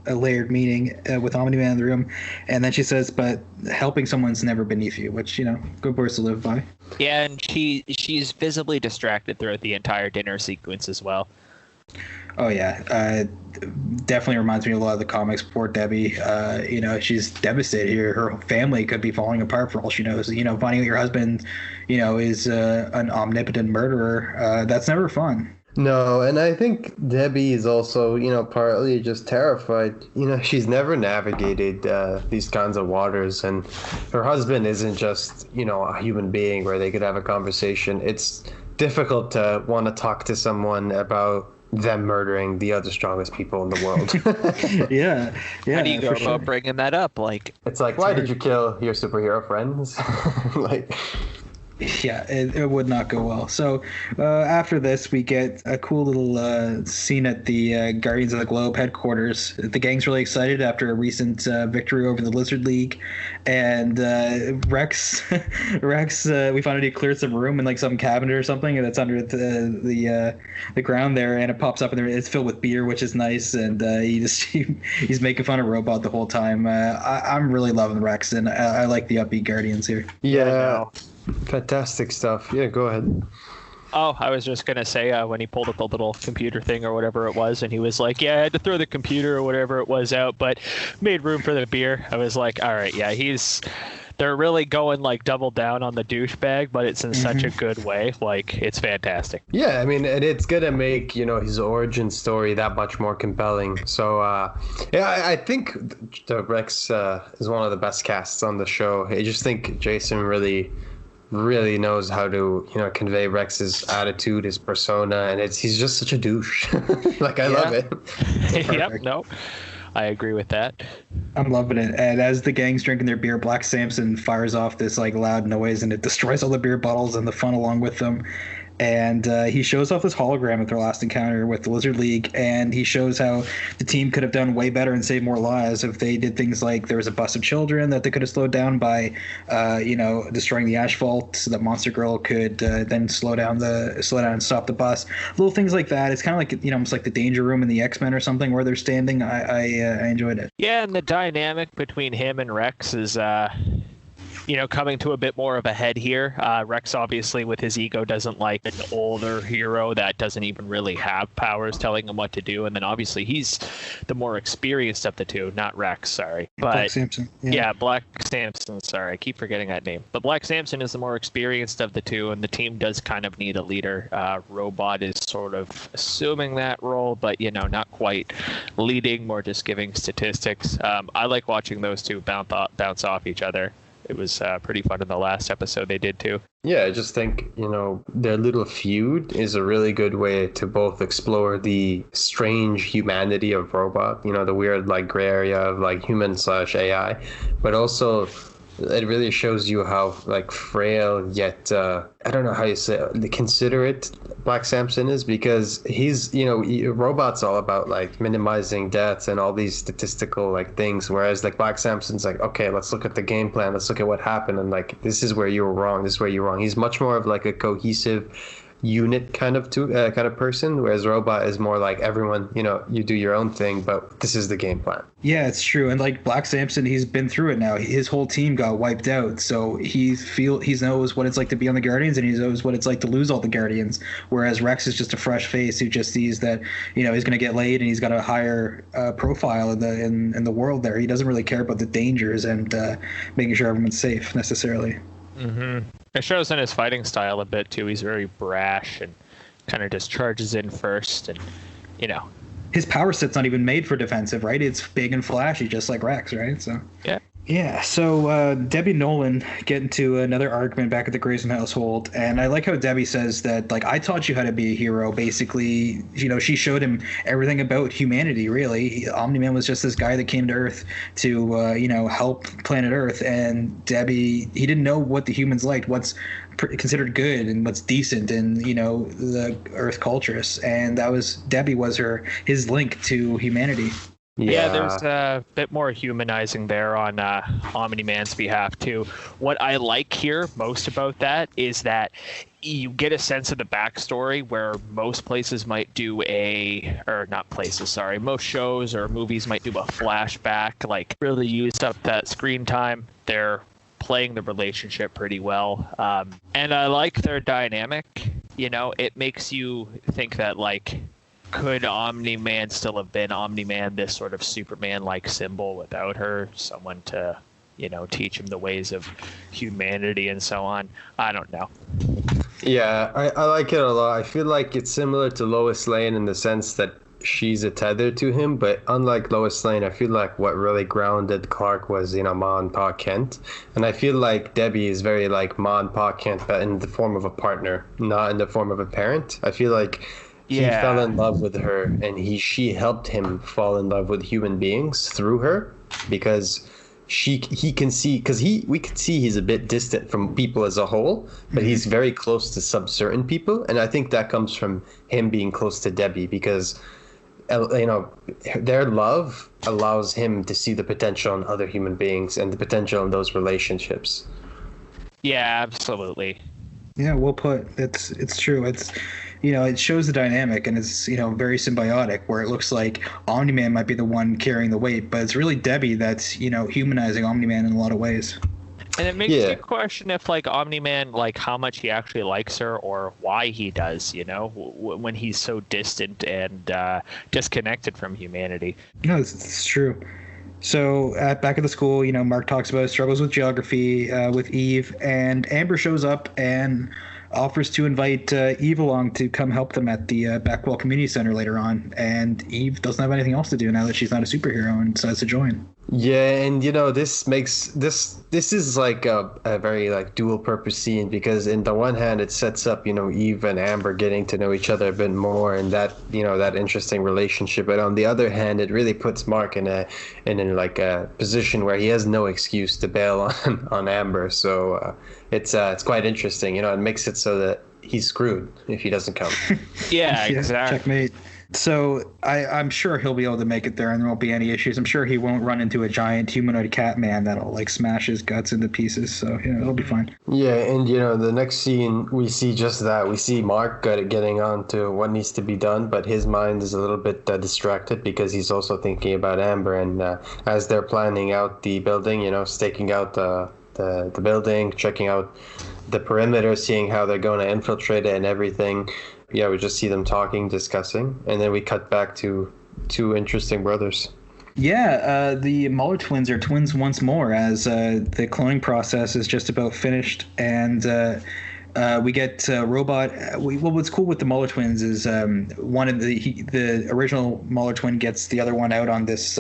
layered meaning with Omni-Man in the room. And then she says, but helping someone's never beneath you, which, good words to live by. Yeah, and she's visibly distracted throughout the entire dinner sequence as well. Oh, yeah. Definitely reminds me of a lot of the comics. Poor Debbie. She's devastated here. Her family could be falling apart for all she knows. Finding out your husband, is an omnipotent murderer. That's never fun. No, and I think Debbie is also, partly just terrified. She's never navigated these kinds of waters, and her husband isn't just, a human being where they could have a conversation. It's difficult to want to talk to someone about them murdering the other strongest people in the world. Yeah, How do you go for about sure. bringing that up? Like, It's like, why did you kill your superhero friends? Like, Yeah, it would not go well. So after this, we get a cool little scene at the Guardians of the Globe headquarters. The gang's really excited after a recent victory over the Lizard League, and Rex, we found out he cleared some room in like some cabinet or something that's under the ground there, and it pops up and it's filled with beer, which is nice. And he's making fun of Robot the whole time. I'm really loving Rex, and I like the upbeat Guardians here. yeah, fantastic stuff. Yeah, go ahead. oh, I was just gonna say when he pulled up the little computer thing or whatever it was, and he was like, "Yeah, I had to throw the computer or whatever it was out, but made room for the beer." I was like, "All right, yeah, they're really going like double down on the douchebag, but it's in such a good way. Like, it's fantastic." Yeah, I mean, and it's gonna make his origin story that much more compelling. So, yeah, I think the Rex is one of the best casts on the show. I just think Jason really knows how to convey Rex's attitude, his persona, and he's just such a douche. Like, I love it. Yep, no, I agree with that. I'm loving it. And as the gang's drinking their beer, Black Samson fires off this like loud noise, and it destroys all the beer bottles and the fun along with them. And he shows off this hologram at their last encounter with the Lizard League, and he shows how the team could have done way better and saved more lives if they did things like there was a bus of children that they could have slowed down by, destroying the asphalt, so that Monster Girl could then slow down and stop the bus. Little things like that. It's kind of like almost like the Danger Room in the X-Men or something where they're standing. I enjoyed it. Yeah, and the dynamic between him and Rex is coming to a bit more of a head here. Rex, obviously, with his ego, doesn't like an older hero that doesn't even really have powers telling him what to do. And then, obviously, he's the more experienced of the two, not Rex, sorry. But Black Samson. Yeah, Black Samson, sorry. I keep forgetting that name. But Black Samson is the more experienced of the two, and the team does kind of need a leader. Robot is sort of assuming that role, but, not quite leading, more just giving statistics. I like watching those two bounce off each other. It was pretty fun in the last episode they did too. Yeah, I just think, their little feud is a really good way to both explore the strange humanity of Robot, the weird like gray area of like human/AI, but also it really shows you how like frail yet I don't know how you say it, considerate Black Samson is, because he's Robot's all about like minimizing deaths and all these statistical like things, whereas like Black Samson's like, okay, let's look at the game plan, let's look at what happened, and like this is where you were wrong, this is where you're wrong. He's much more of like a cohesive unit kind of person, whereas Robot is more like everyone, you do your own thing, but this is the game plan. Yeah, it's true. And like Black Samson, he's been through it now. His whole team got wiped out, so he knows what it's like to be on the Guardians, and he knows what it's like to lose all the Guardians. Whereas Rex is just a fresh face who just sees that he's going to get laid, and he's got a higher profile in the world. There, he doesn't really care about the dangers and making sure everyone's safe necessarily. Mm-hmm. It shows in his fighting style a bit too. He's very brash and kind of just charges in first, and his power set's not even made for defensive, right? It's big and flashy, just like Rex, right? So yeah. So Debbie and Nolan get into another argument back at the Grayson household, and I like how Debbie says that like, I taught you how to be a hero. Basically, she showed him everything about humanity. Really, Omni-Man was just this guy that came to Earth to help planet Earth, and Debbie, he didn't know what the humans liked, what's considered good and what's decent in the Earth cultures, and Debbie was his link to humanity. Yeah, there's a bit more humanizing there on Omni-Man's behalf too. What I like here most about that is that you get a sense of the backstory where most places might do most shows or movies might do a flashback, like really use up that screen time. They're playing the relationship pretty well. And I like their dynamic. It makes you think that like, could Omni-Man still have been Omni-Man, this sort of Superman-like symbol, without her? Someone to, teach him the ways of humanity and so on. I don't know. Yeah, I like it a lot. I feel like it's similar to Lois Lane in the sense that she's a tether to him, but unlike Lois Lane, I feel like what really grounded Clark was, Ma and Pa Kent. And I feel like Debbie is very like Ma and Pa Kent, but in the form of a partner, not in the form of a parent. I feel like he fell in love with her, and she helped him fall in love with human beings through her, because he can see, because we can see he's a bit distant from people as a whole, but he's very close to some certain people, and I think that comes from him being close to Debbie, because their love allows him to see the potential in other human beings and the potential in those relationships. Yeah, absolutely. Yeah, well put. It's true. It's, it shows the dynamic, and it's, very symbiotic, where it looks like Omni-Man might be the one carrying the weight, but it's really Debbie that's, humanizing Omni-Man in a lot of ways. And it makes you question if, like, Omni-Man, like, how much he actually likes her, or why he does, when he's so distant and disconnected from humanity. No, it's true. So back at the school, Mark talks about his struggles with geography with Eve, and Amber shows up and offers to invite Eve along to come help them at the Backwell Community Center later on. And Eve doesn't have anything else to do now that she's not a superhero, and decides to join. Yeah, and this makes this is like a very like dual purpose scene, because in the one hand it sets up Eve and Amber getting to know each other a bit more, and that that interesting relationship, but on the other hand it really puts Mark in a position where he has no excuse to bail on Amber. So it's quite interesting. It makes it so that he's screwed if he doesn't come. Yeah, exactly. Checkmate. So I'm sure he'll be able to make it there, and there won't be any issues. I'm sure he won't run into a giant humanoid cat man that'll like smash his guts into pieces. So it'll be fine. Yeah, and the next scene we see just that. We see Mark getting on to what needs to be done, but his mind is a little bit distracted because he's also thinking about Amber. And as they're planning out the building, staking out the building, checking out the perimeter, seeing how they're going to infiltrate it and everything. Yeah, we just see them talking, discussing, and then we cut back to two interesting brothers. Yeah, the Muller twins are twins once more, as the cloning process is just about finished, and we get Robot. What's cool with the Muller twins is one of the original Muller twin gets the other one out on this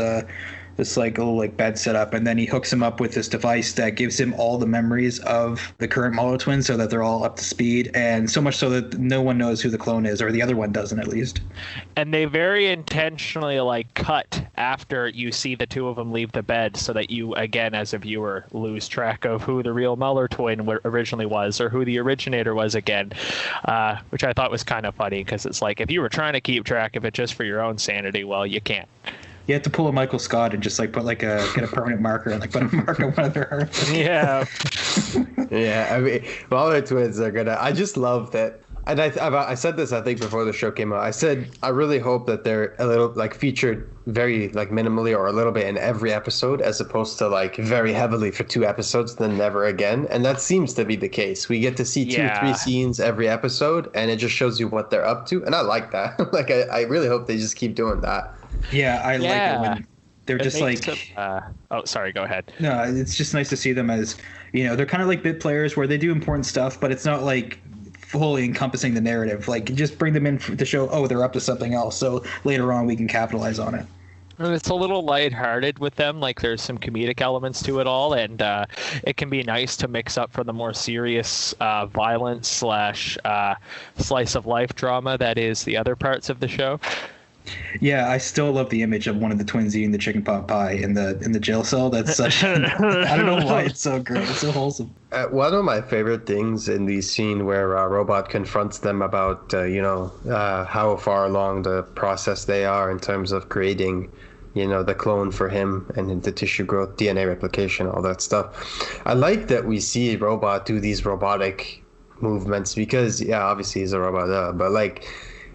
like little like bed setup, and then he hooks him up with this device that gives him all the memories of the current Muller twins, so that they're all up to speed, and so much so that no one knows who the clone is, or the other one doesn't at least. And they very intentionally like cut after you see the two of them leave the bed, so that you, again, as a viewer, lose track of who the real Muller twin originally was, or who the originator was again, which I thought was kind of funny, because it's like, if you were trying to keep track of it just for your own sanity, well, you can't. You have to pull a Michael Scott and just like put like get a permanent marker and like put a mark on one of their hearts. Yeah. Yeah, I mean, Muller twins are gonna. I just love that. And I said this, I think, before the show came out. I said I really hope that they're a little like featured very like minimally or a little bit in every episode, as opposed to like very heavily for 2 episodes, then never again. And that seems to be the case. We get to see 2 or 3 scenes every episode, and it just shows you what they're up to. And I like that. Like I really hope they just keep doing that. Yeah, I like it when they're just like. Oh, sorry. Go ahead. No, it's just nice to see them as they're kind of like bit players where they do important stuff, but it's not like fully encompassing the narrative. Like, just bring them in to show, oh, they're up to something else, so later on we can capitalize on it. And it's a little lighthearted with them. Like, there's some comedic elements to it all, and it can be nice to mix up from the more serious violence / slice of life drama that is the other parts of the show. Yeah, I still love the image of one of the twins eating the chicken pot pie in the jail cell. That's such. I don't know why it's so great. It's so wholesome. One of my favorite things in the scene where Robot confronts them about how far along the process they are in terms of creating the clone for him and the tissue growth, DNA replication, all that stuff. I like that we see Robot do these robotic movements because obviously he's a robot, but like.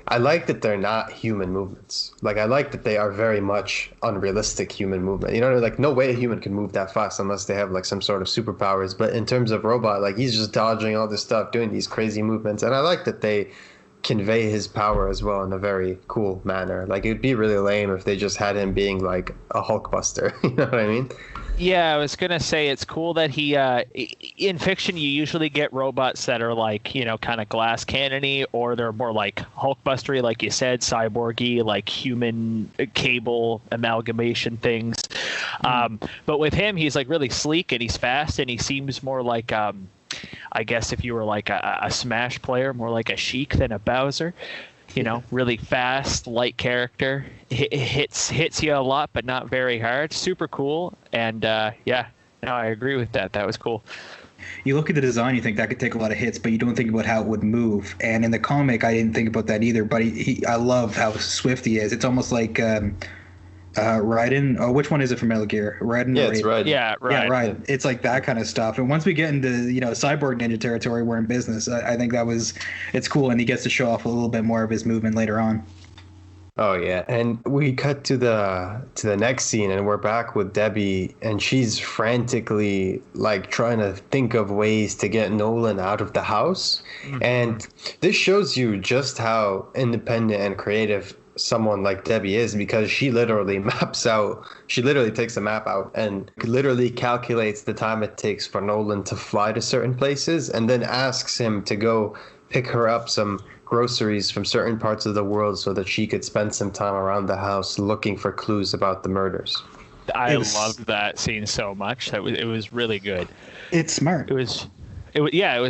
I like that they're not human movements. Like, I like that they are very much unrealistic human movement. Like, no way a human can move that fast unless they have, like, some sort of superpowers. But in terms of Robot, like, he's just dodging all this stuff, doing these crazy movements. And I like that they convey his power as well in a very cool manner. Like, it'd be really lame if they just had him being, like, a Hulkbuster. You know what I mean? Yeah, I was going to say it's cool that he, in fiction, you usually get robots that are like, kind of glass cannon-y, or they're more like Hulkbustery, like you said, cyborgy, like human cable amalgamation things. But with him, he's like really sleek and he's fast and he seems more like, I guess if you were like a Smash player, more like a Sheik than a Bowser. really fast, light character. It hits you a lot, but not very hard. Super cool. And yeah, no, I agree with that. That was cool. You look at the design, you think that could take a lot of hits, but you don't think about how it would move. And in the comic, I didn't think about that either. But I love how swift he is. It's almost like Raiden. Oh, which one is it from Metal Gear? Raiden. Yeah, it's Raiden. Yeah, right. Yeah, right. It's like that kind of stuff. And once we get into cyborg ninja territory, we're in business. I think it's cool, and he gets to show off a little bit more of his movement later on. Oh yeah, and we cut to the next scene, and we're back with Debbie, and she's frantically like trying to think of ways to get Nolan out of the house. Mm-hmm. And this shows you just how independent and creative someone like Debbie is, because she literally takes a map out and literally calculates the time it takes for Nolan to fly to certain places, and then asks him to go pick her up some groceries from certain parts of the world so that she could spend some time around the house looking for clues about the murders. I loved that scene so much. It was really good. It's smart. It was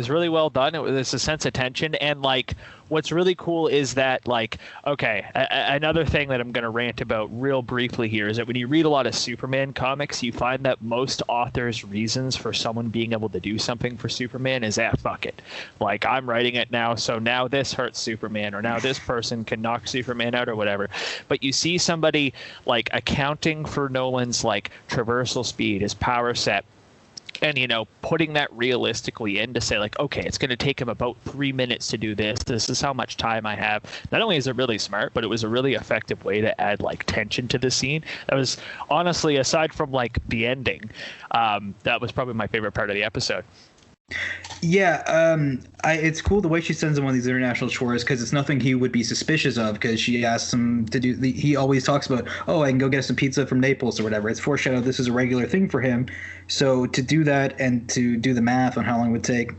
really well done. It was a sense of tension, and like what's really cool is that another thing that I'm going to rant about real briefly here is that when you read a lot of Superman comics, you find that most authors' reasons for someone being able to do something for Superman is fuck it. Like, I'm writing it now, so now this hurts Superman, or now this person can knock Superman out or whatever. But you see somebody like accounting for Nolan's like traversal speed, his power set, and putting that realistically in to say like, okay, it's going to take him about 3 minutes to do this. This is how much time I have. Not only is it really smart, but it was a really effective way to add like tension to the scene. That was honestly, aside from like the ending, that was probably my favorite part of the episode. Yeah, it's cool the way she sends him on these international chores, because it's nothing he would be suspicious of, because she asks him to do. He always talks about, I can go get some pizza from Naples or whatever. It's foreshadowed this is a regular thing for him. So to do that and to do the math on how long it would take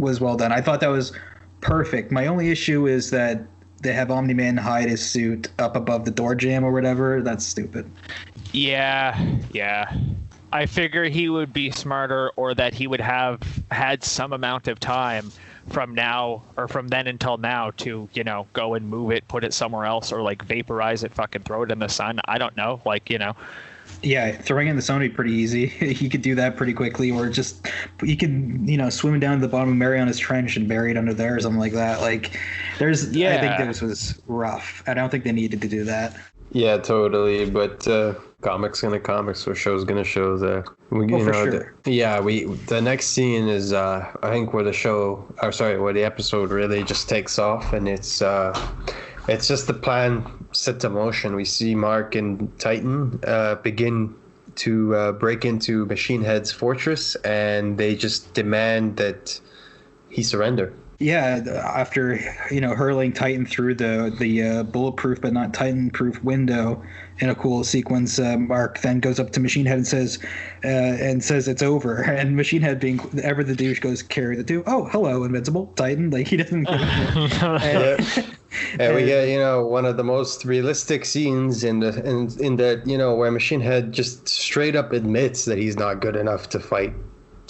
was well done. I thought that was perfect. My only issue is that they have Omni-Man hide his suit up above the door jamb or whatever. That's stupid. Yeah. I figure he would be smarter, or that he would have had some amount of time from now or from then until now to, go and move it, put it somewhere else, or like vaporize it, fucking throw it in the sun. I don't know. Yeah, throwing it in the sun would be pretty easy. He could do that pretty quickly, or just you could, swim down to the bottom of Mariana's Trench and bury it under there or something like that. Like, I think this was rough. I don't think they needed to do that. Yeah, totally. But comics gonna comics, or show's gonna show. Sure. The next scene is I think where the episode really just takes off, and it's just the plan set to motion. We see Mark and Titan begin to break into Machine Head's fortress, and they just demand that he surrender. Yeah, after hurling Titan through the bulletproof but not Titan-proof window in a cool sequence, Mark then goes up to Machine Head and says it's over. And Machine Head, being ever the douche, goes, carry the two. Oh, hello, Invincible, Titan. Like, he doesn't. And we get one of the most realistic scenes in that where Machine Head just straight up admits that he's not good enough to fight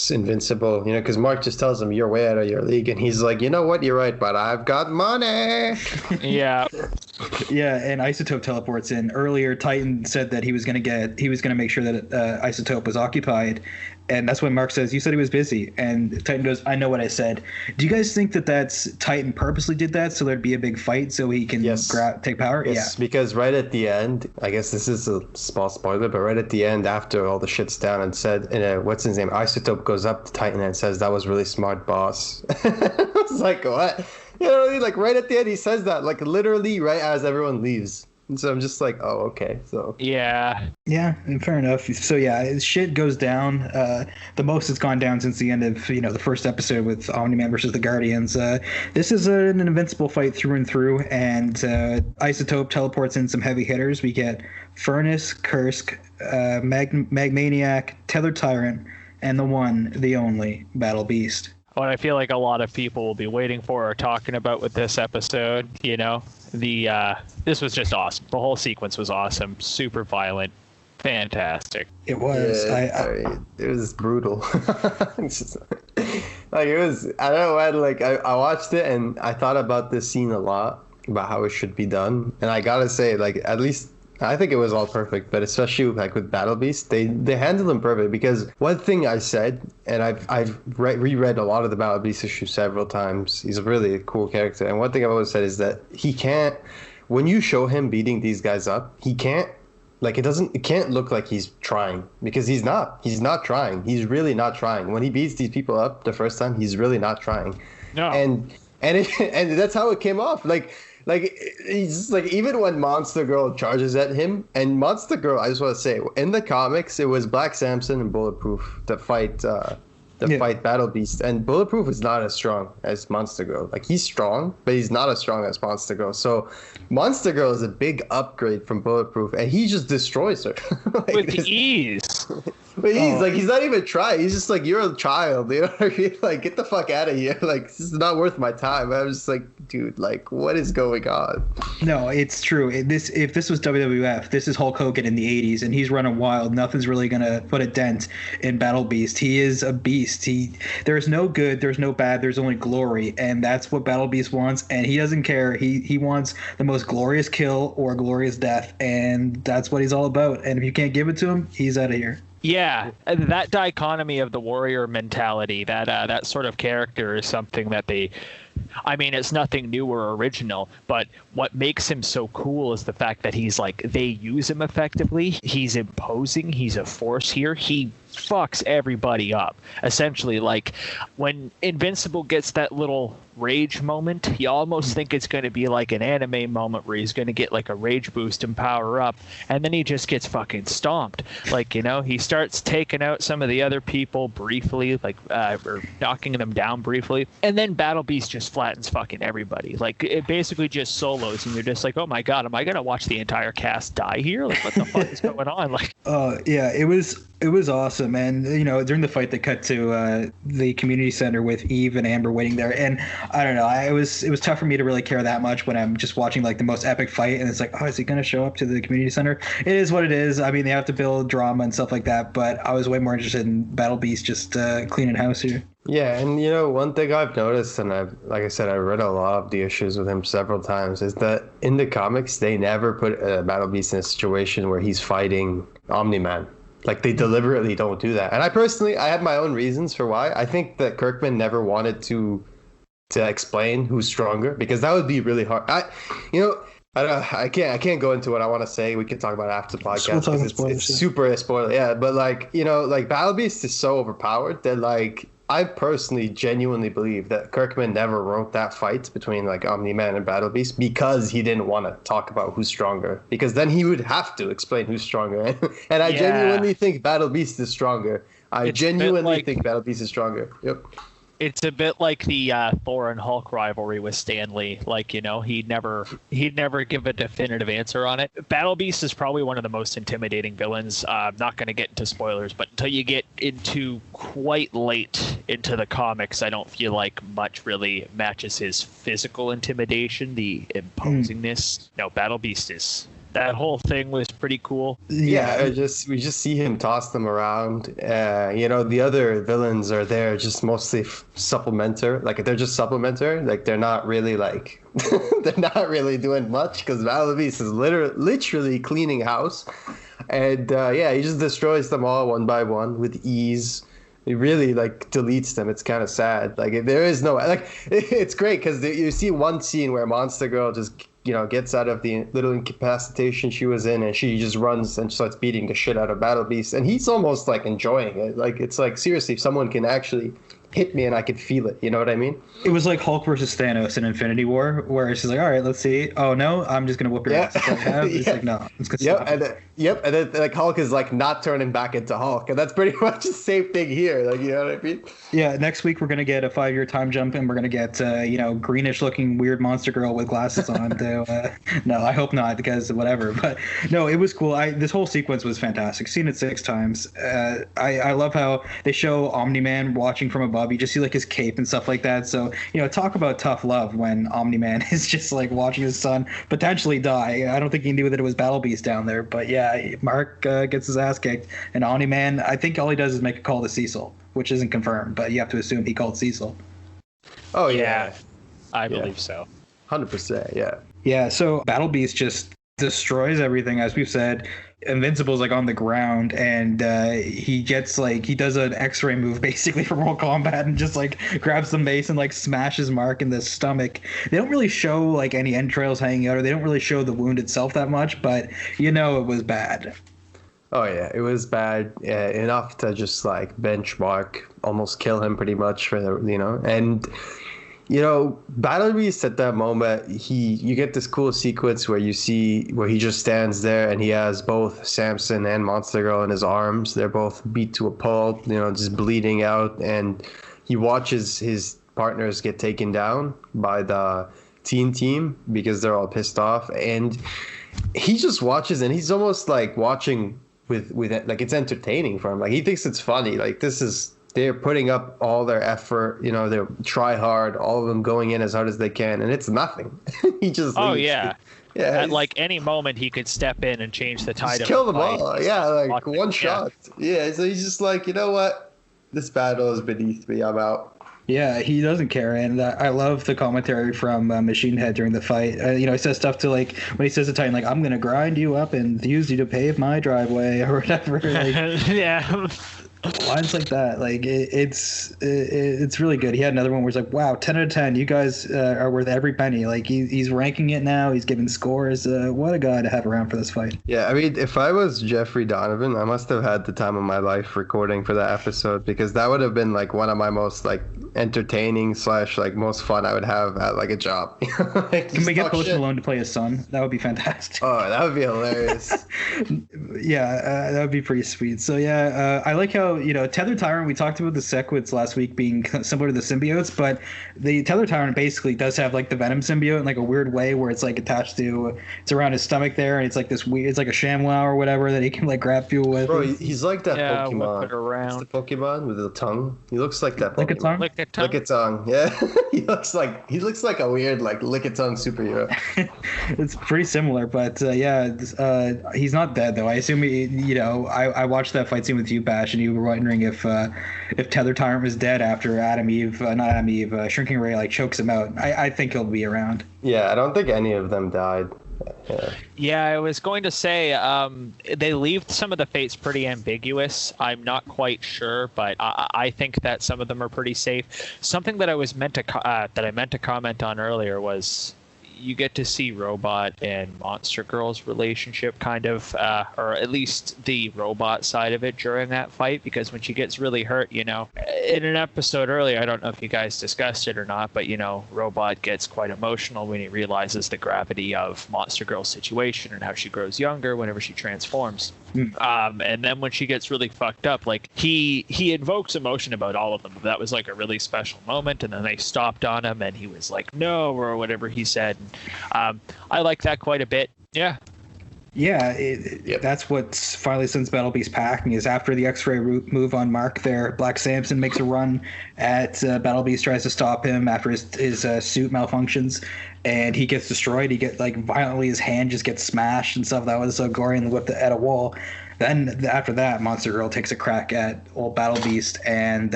Invincible, because Mark just tells him, you're way out of your league, and he's like, you know what, you're right, but I've got money. Yeah. And Isotope teleports in. Earlier, Titan said that he was going to make sure that Isotope was occupied, and that's when Mark says, you said he was busy, and Titan goes, I know what I said. Do you guys think that that's Titan purposely did that so there'd be a big fight so he can take power? Yes, because right at the end, I guess this is a small spoiler, but right at the end, after all the shit's down, and said, what's his name, Isotope goes up to Titan and says, that was really smart, boss. I was like, what? Like right at the end, he says that, like literally right as everyone leaves. And so I'm just like, oh, okay. So yeah, fair enough. So shit goes down. The most it's gone down since the end of the first episode with Omni-Man versus the Guardians. This is an Invincible fight through and through, and Isotope teleports in some heavy hitters. We get Furnace, Kursk, Magmaniac, Tethered Tyrant, and the one, the only Battle Beast. What I feel like a lot of people will be waiting for or talking about with this episode, this was just awesome. The whole sequence was awesome, super violent, fantastic. It was. Yeah, it was brutal. It's just, it was. I don't know. I watched it and I thought about this scene a lot. about how it should be done. And I gotta say, like, at least I think it was all perfect, but especially like with Battle Beast, they handled him perfect. Because one thing I said, and I've reread a lot of the Battle Beast issues several times. He's a really cool character, and one thing I've always said is that he can't. When you show him beating these guys up, he can't. Like it can't look like he's trying, because he's not. He's not trying. He's really not trying. When he beats these people up the first time, he's really not trying. No. And that's how it came off. Like he's just like, even when Monster Girl charges at him, and Monster Girl, I just want to say, in the comics, it was Black Samson and Bulletproof that fight fight Battle Beast, and Bulletproof is not as strong as Monster Girl. Like, he's strong, but he's not as strong as Monster Girl. So Monster Girl is a big upgrade from Bulletproof, and he just destroys her. Like, with ease. But he's not even trying. He's just like, you're a child, you know what I mean? Like, get the fuck out of here. Like, this is not worth my time. I was just like, dude, like, what is going on? No, it's true. If this was WWF, this is Hulk Hogan in the 80s, and he's running wild. Nothing's really going to put a dent in Battle Beast. He is a beast. There's no good, there's no bad, there's only glory, and that's what Battle Beast wants, and he doesn't care. He wants the most glorious kill or glorious death, and that's what he's all about. And if you can't give it to him, he's out of here. Yeah, that dichotomy of the warrior mentality, that sort of character is something that it's nothing new or original, but what makes him so cool is the fact that he's like, they use him effectively. He's imposing. He's a force here. He fucks everybody up. Essentially, like, when Invincible gets that little rage moment, you almost think it's going to be like an anime moment where he's going to get like a rage boost and power up, and then he just gets fucking stomped. Like, he starts taking out some of the other people briefly, like, or knocking them down briefly, and then Battle Beast just flattens fucking everybody. Like, it basically just solos, and you're just like, oh my god, am I going to watch the entire cast die here? Like, what the fuck is going on? Like, yeah, it was awesome. And during the fight, they cut to the community center with Eve and Amber waiting there, and I don't know, it was tough for me to really care that much when I'm just watching like the most epic fight, and it's like, oh, is he gonna show up to the community center? It is what it is. I mean, they have to build drama and stuff like that, but I was way more interested in Battle Beast just cleaning house here. Yeah, and one thing I've noticed, and I've read a lot of the issues with him several times, is that in the comics they never put Battle Beast in a situation where he's fighting Omni-Man. Like, they deliberately don't do that. And I have my own reasons for why. I think that Kirkman never wanted to explain who's stronger, because that would be really hard. I can't go into what I want to say. We can talk about it after the podcast, because it's super spoiler. Yeah, but like Battle Beast is so overpowered that, like, I personally genuinely believe that Kirkman never wrote that fight between like Omni-Man and Battle Beast because he didn't want to talk about who's stronger, because then he would have to explain who's stronger. And I genuinely think Battle Beast is stronger. I genuinely think Battle Beast is stronger. Yep. It's a bit like the Thor and Hulk rivalry with Stan Lee. Like, he'd never give a definitive answer on it. Battle Beast is probably one of the most intimidating villains. I'm not going to get into spoilers, but until you get into quite late into the comics, I don't feel like much really matches his physical intimidation, the imposingness. No, Battle Beast is... That whole thing was pretty cool. Yeah, we just see him toss them around. The other villains are there just mostly supplementary. Like, they're just supplementary. Like, they're not really like they're not really doing much, because Battle Beast is literally cleaning house, and he just destroys them all one by one with ease. He really like deletes them. It's kind of sad. Like, there is no it's great because you see one scene where Monster Girl just gets out of the little incapacitation she was in, and she just runs and starts beating the shit out of Battle Beast, and he's almost like enjoying it. Like, it's like, seriously, if someone can actually hit me and I could feel it, you know what I mean? It was like Hulk versus Thanos in Infinity War, where she's like, all right, let's see. Oh no, I'm just gonna whoop your ass. It's like, no, it's gonna and then like Hulk is like not turning back into Hulk, and that's pretty much the same thing here. Like, you know what I mean? Yeah. Next week we're gonna get a 5-year time jump, and we're gonna get greenish looking weird Monster Girl with glasses on. No, I hope not, because whatever. But no, it was cool. This whole sequence was fantastic. Seen it 6 times. I love how they show Omni-Man watching from above. You just see like his cape and stuff like that. So talk about tough love when Omni-Man is just like watching his son potentially die. I don't think he knew that it was Battle Beast down there, but yeah, Mark gets his ass kicked, and Omni-Man, I think all he does is make a call to Cecil, which isn't confirmed, but you have to assume he called Cecil. Oh yeah, I believe so. 100%, yeah. Yeah, so Battle Beast just destroys everything, as we've said. Invincible's like on the ground, and he gets like he does an X-ray move basically from Mortal Kombat, and just like grabs the mace and like smashes Mark in the stomach. They don't really show like any entrails hanging out, or they don't really show the wound itself that much, but you know it was bad. Oh yeah, it was bad enough to just like benchmark, almost kill him pretty much for the and. Battle Beast at that moment, you get this cool sequence where you see where he just stands there and he has both Samson and Monster Girl in his arms. They're both beat to a pulp, just bleeding out, and he watches his partners get taken down by the teen team because they're all pissed off, and he just watches, and he's almost like watching with like it's entertaining for him. Like he thinks it's funny. Like they're putting up all their effort, they try hard, all of them going in as hard as they can, and it's nothing. He just Oh leaves. yeah. Yeah. At like any moment he could step in and change the tide Just of kill the them fight. all. Yeah, like one Yeah. shot. Yeah, so he's just like, you know what? This battle is beneath me. I'm out. Yeah, he doesn't care, and I love the commentary from Machine Head during the fight. He says stuff to like when he says to Titan, like "I'm gonna grind you up and use you to pave my driveway" or whatever. Like, Yeah. lines like that, like it's really good. He had another one where he's like, "Wow, 10 out of 10. You guys are worth every penny." Like he's ranking it now. He's giving scores. What a guy to have around for this fight. Yeah, I mean, if I was Jeffrey Donovan, I must have had the time of my life recording for that episode, because that would have been like one of my most like entertaining / like most fun I would have at like a job. Like, Can we get talk Post shit. Malone to play his son? That would be fantastic. Oh, that would be hilarious. Yeah, that would be pretty sweet. So yeah, I like how Tether Tyrant. We talked about the sequids last week being similar to the symbiotes, but the Tether Tyrant basically does have like the Venom symbiote in like a weird way, where it's like attached to, it's around his stomach there, and it's like this weird, it's like a ShamWow or whatever that he can like grab fuel with. Bro, he's like that Yeah, whip Pokemon. it around. It's the Pokemon with the tongue. He looks like that Pokemon. Like a tongue? Lick a tongue. Lick a tongue. Yeah, he looks like a weird like lick a tongue superhero. It's pretty similar, but he's not dead though. I assume I watched that fight scene with you, Bash, and you were wondering if Tether Tyrant was dead after Shrinking Ray like chokes him out. I think he'll be around. Yeah, I don't think any of them died. Yeah. Yeah, I was going to say they leave some of the fates pretty ambiguous. I'm not quite sure, but I think that some of them are pretty safe. Something that I was meant to comment on earlier was you get to see Robot and Monster Girl's relationship kind of, or at least the robot side of it during that fight, because when she gets really hurt, in an episode earlier, I don't know if you guys discussed it or not, but, Robot gets quite emotional when he realizes the gravity of Monster Girl's situation and how she grows younger whenever she transforms. And then when she gets really fucked up, like he invokes emotion about all of them. That was like a really special moment, and then they stopped on him and he was like, no, or whatever he said. I like that quite a bit. Yeah. Yeah, that's what finally sends Battle Beast packing, is after the X-ray move on Mark there, Black Samson makes a run at Battle Beast, tries to stop him after his suit malfunctions, and he gets destroyed. He gets like violently, his hand just gets smashed and stuff. That was so gory, and whipped at a wall. Then after that, Monster Girl takes a crack at old Battle Beast, and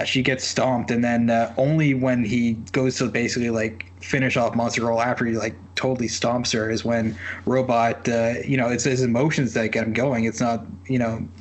she gets stomped, and then only when he goes to basically like finish off Monster Girl after he like totally stomps her is when Robot, it's his emotions that get him going. It's not,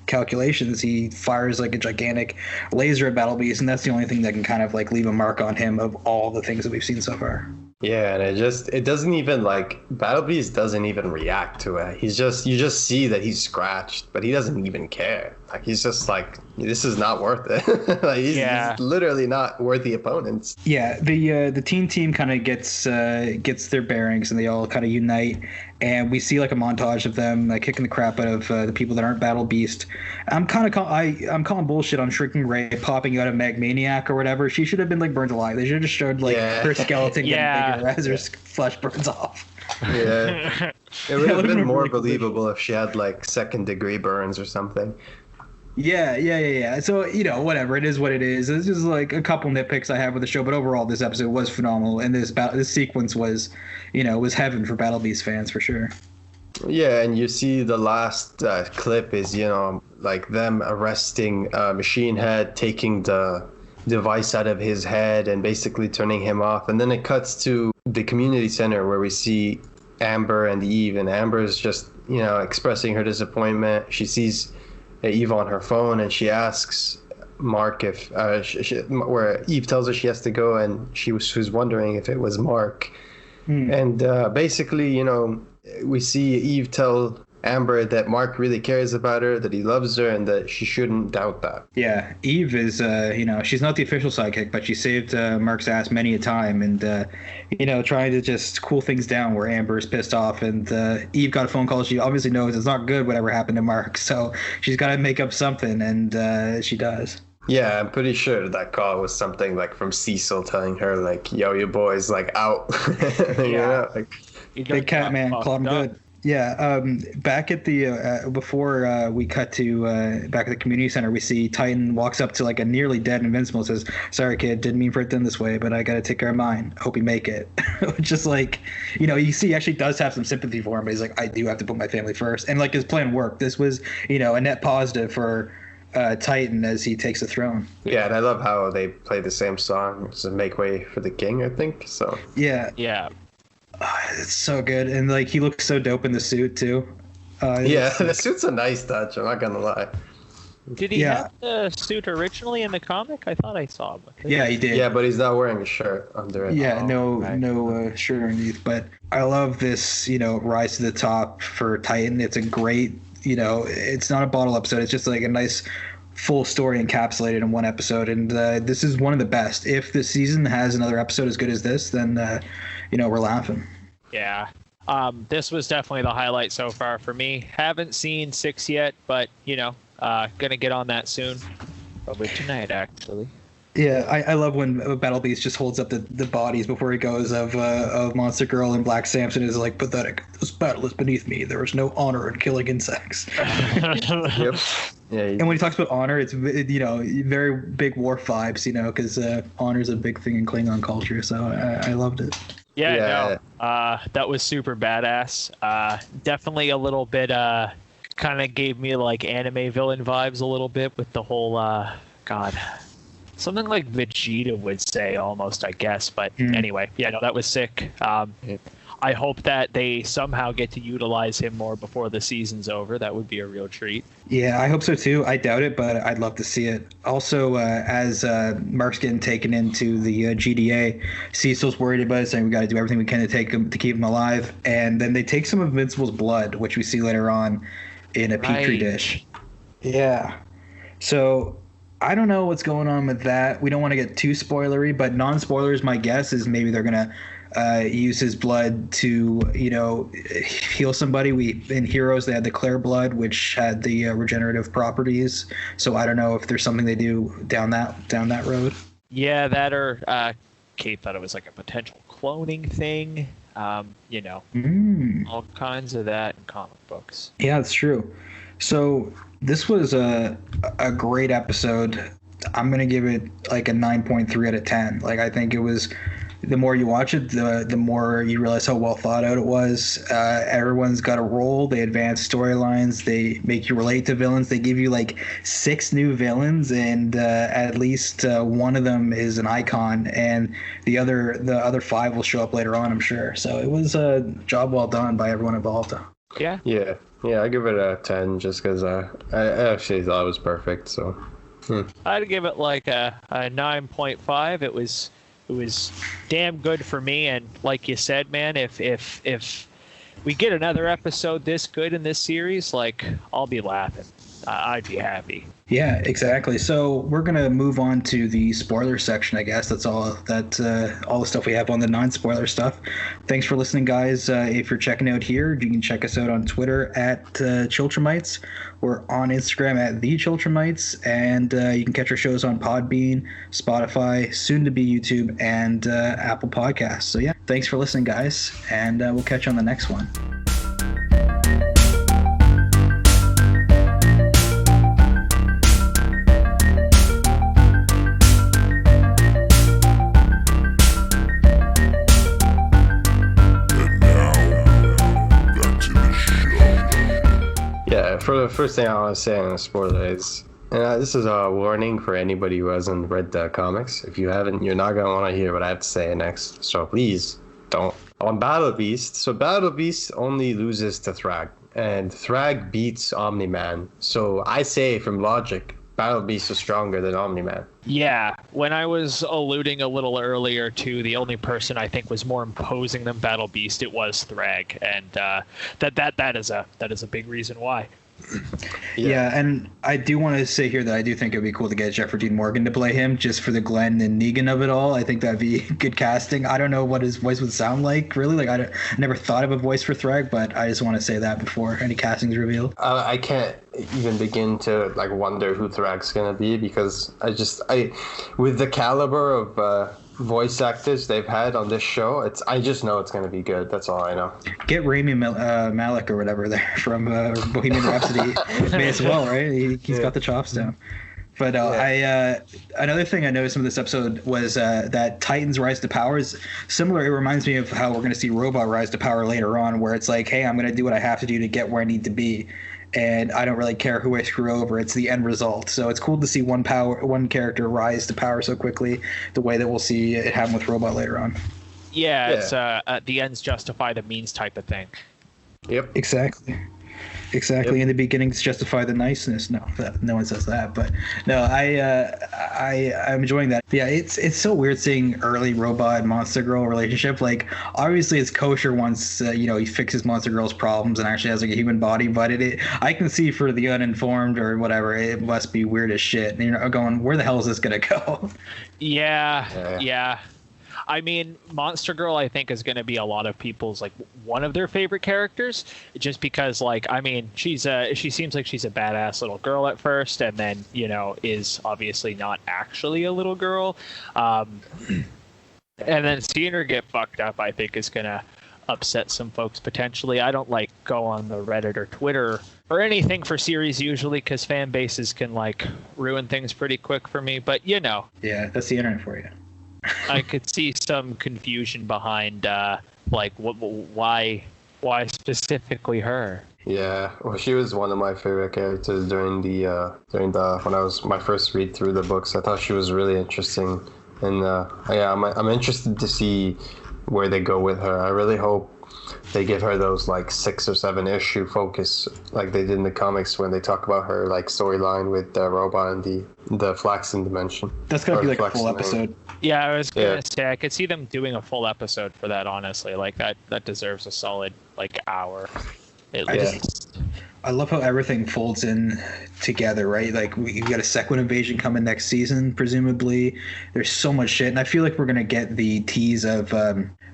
calculations. He fires like a gigantic laser at Battle Beast, and that's the only thing that can kind of like leave a mark on him of all the things that we've seen so far. Yeah, and it doesn't even like Battle Beast doesn't even react to it. You just see that he's scratched, but he doesn't even care. Like he's just like, this is not worth it. Like he's literally not worthy opponents. Yeah, the teen team kind of gets their bearings, and they all kind of unite, and we see like a montage of them like kicking the crap out of the people that aren't Battle Beast. I'm calling bullshit on Shrinking Ray popping out of Magmaniac or whatever. She should have been like burned alive. They should have just showed like her skeleton getting bigger as her flesh burns off. Yeah, it would have been more believable if she had like second-degree burns or something. Yeah. So, whatever. It is what it is. This is like a couple nitpicks I have with the show, but overall this episode was phenomenal, and this sequence was, was heaven for Battle Beast fans for sure. Yeah, and you see the last clip is, like them arresting Machine Head, taking the device out of his head and basically turning him off. And then it cuts to the community center where we see Amber and Eve, and Amber is just, you know, expressing her disappointment. She sees Eve on her phone, and she asks Mark if where Eve tells her she has to go, and she was wondering if it was Mark. And basically, you know, we see Eve tell Amber that Mark really cares about her, that he loves her, and that she shouldn't doubt that. Yeah, Eve is, you know, she's not the official sidekick, but she saved Mark's ass many a time, and, you know, trying to just cool things down where Amber's pissed off, and Eve got a phone call. She obviously knows it's not good whatever happened to Mark, so she's got to make up something, and she does. Yeah, I'm pretty sure that call was something like from Cecil telling her, like, yo, your boy's, like, out. You know, like, big cat man, claw him good. Yeah, back at the before we cut to back at the community center, we see Titan walks up to like a nearly dead Invincible and says, "Sorry, kid, didn't mean for it done this way, but I got to take care of mine. Hope you make it." Just like, you know, you see, he actually does have some sympathy for him, but he's like, "I do have to put my family first," and like his plan worked. This was, you know, a net positive for Titan as he takes the throne. Yeah, and I love how they play the same song, so Make Way for the King, I think. So yeah. It's so good, and like he looks so dope in the suit too. Yeah, the suit's a nice touch. I'm not gonna lie. Did he have the suit originally in the comic? I thought I saw him. Yeah, he did. Yeah, but he's not wearing a shirt under it. Yeah, no shirt underneath. But I love this, you know, rise to the top for Titan. It's a great, you know, it's not a bottle episode. It's just like a nice full story encapsulated in one episode, and this is one of the best. If the season has another episode as good as this, then you know, we're laughing. Yeah. This was definitely the highlight so far for me. Haven't seen 6 yet, but, you know, gonna get on that soon. Probably tonight, actually. Yeah, I love when Battle Beast just holds up the bodies before he goes of Monster Girl, and Black Samson is like, pathetic. This battle is beneath me. There is no honor in killing insects. Yep. Yeah. And when he talks about honor, it's, you know, very big war vibes, you know, because honor is a big thing in Klingon culture. So I loved it. Yeah. No, that was super badass. Definitely a little bit, kind of gave me like anime villain vibes a little bit with the whole, something like Vegeta would say almost, I guess. But anyway, yeah, no, that was sick. I hope that they somehow get to utilize him more before the season's over. That would be a real treat. Yeah, I hope so too. I doubt it, but I'd love to see it. Also, as Mark's getting taken into the GDA, Cecil's worried about it, saying we got to do everything we can to keep him alive. And then they take some of Invincible's blood, which we see later on in a petri dish. Yeah. So I don't know what's going on with that. We don't want to get too spoilery, but non-spoilers, my guess is maybe they're gonna use his blood to, you know, heal somebody. In Heroes they had the Claire blood, which had the regenerative properties. So I don't know if there's something they do down that road. Yeah, that or Kate thought it was like a potential cloning thing. You know, all kinds of that in comic books. Yeah, that's true. So this was a great episode. I'm gonna give it like a 9.3 out of 10. Like, I think it was, the more you watch it, the more you realize how well thought out it was. Everyone's got a role. They advance storylines. They make you relate to villains. They give you like 6 new villains, and at least one of them is an icon, and the other 5 will show up later on, I'm sure. So it was a job well done by everyone involved. Yeah. Yeah, I give it a 10 just because I actually thought it was perfect. So I'd give it like a 9.5. It was damn good for me, and like you said, man, if we get another episode this good in this series, like, I'll be laughing. I'd be happy. Yeah, exactly. So we're gonna move on to the spoiler section, I guess. That's all the stuff we have on the non-spoiler stuff. Thanks for listening, guys. If you're checking out here, you can check us out on Twitter at Chilltrumites. We're on Instagram at TheChilltrumites, and you can catch our shows on Podbean, Spotify, soon to be YouTube, and Apple Podcasts. So yeah, thanks for listening, guys, and we'll catch you on the next one. for the first thing I want to say on a spoiler is This is a warning for anybody who hasn't read the comics. If you haven't, you're not going to want to hear what I have to say next. So please don't. On Battle Beast, so Battle Beast only loses to Thrag, and Thrag beats Omni-Man. So I say, from logic, Battle Beast is stronger than Omni-Man. Yeah, when I was alluding a little earlier to the only person I think was more imposing than Battle Beast, it was Thrag, and that is a big reason why. Yeah, and I do want to say here that I do think it would be cool to get Jeffrey Dean Morgan to play him, just for the Glenn and Negan of it all. I think that'd be good casting. I don't know what his voice would sound like, really. Like, I never thought of a voice for Thrag, but I just want to say that before any casting's revealed. I can't even begin to like wonder who Thrag's gonna be, because I with the caliber of voice actors they've had on this show, I just know it's gonna be good. That's all I know. Get Rami Malek or whatever there from Bohemian Rhapsody. May as well, right? He's got the chops down. But another thing I noticed from this episode was that Titans rise to power is similar. It reminds me of how we're going to see Robot rise to power later on, where it's like, hey, I'm going to do what I have to do to get where I need to be, and I don't really care who I screw over. It's the end result. So it's cool to see one character rise to power so quickly, the way that we'll see it happen with Robot later on. Yeah, it's the ends justify the means type of thing. Yep. Exactly. Yep. In the beginnings justify the niceness. No one says that, but no, I'm enjoying that. Yeah, it's so weird seeing early Robot and Monster Girl relationship. Like, obviously it's kosher once he fixes Monster Girl's problems and actually has like a human body, but I can see for the uninformed or whatever, it must be weird as shit. And going, where the hell is this gonna go? Yeah. I mean, Monster Girl, I think, is going to be a lot of people's, like, one of their favorite characters, just because, like, I mean, she seems like she's a badass little girl at first, and then, is obviously not actually a little girl. And then seeing her get fucked up, I think, is going to upset some folks potentially. I don't, like, go on the Reddit or Twitter or anything for series usually, because fan bases can, like, ruin things pretty quick for me, but, Yeah, that's the internet for you. I could see some confusion behind, why specifically her? Yeah, well, she was one of my favorite characters during when I was my first read through the books. I thought she was really interesting, and I'm interested to see where they go with her. I really hope they give her those like 6 or 7 issue focus like they did in the comics when they talk about her like storyline with Robot and the Flaxen Dimension. That's gonna be like a full episode. Yeah, I was gonna say I could see them doing a full episode for that. Honestly, like that deserves a solid like hour at least. I love how everything folds in together, right? Like we got a Sequin invasion coming next season, presumably. There's so much shit, and I feel like we're gonna get the tease of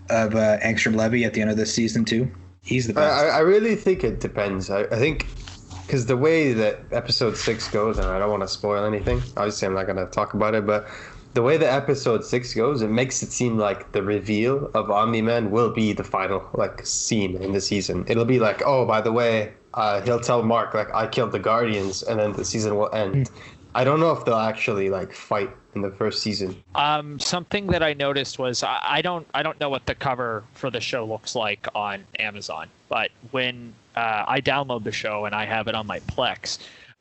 Angstrom Levy at the end of this season too. He's the best. I really think it depends. I think because the way that episode 6 goes, and I don't want to spoil anything. Obviously, I'm not gonna talk about it, but the way that episode 6 goes, it makes it seem like the reveal of Omni-Man will be the final like scene in the season. It'll be like, oh, by the way, he'll tell Mark like I killed the Guardians, and then the season will end. I don't know if they'll actually like fight in the first season. Something that I noticed was I don't know what the cover for the show looks like on Amazon, but when I download the show and I have it on my Plex,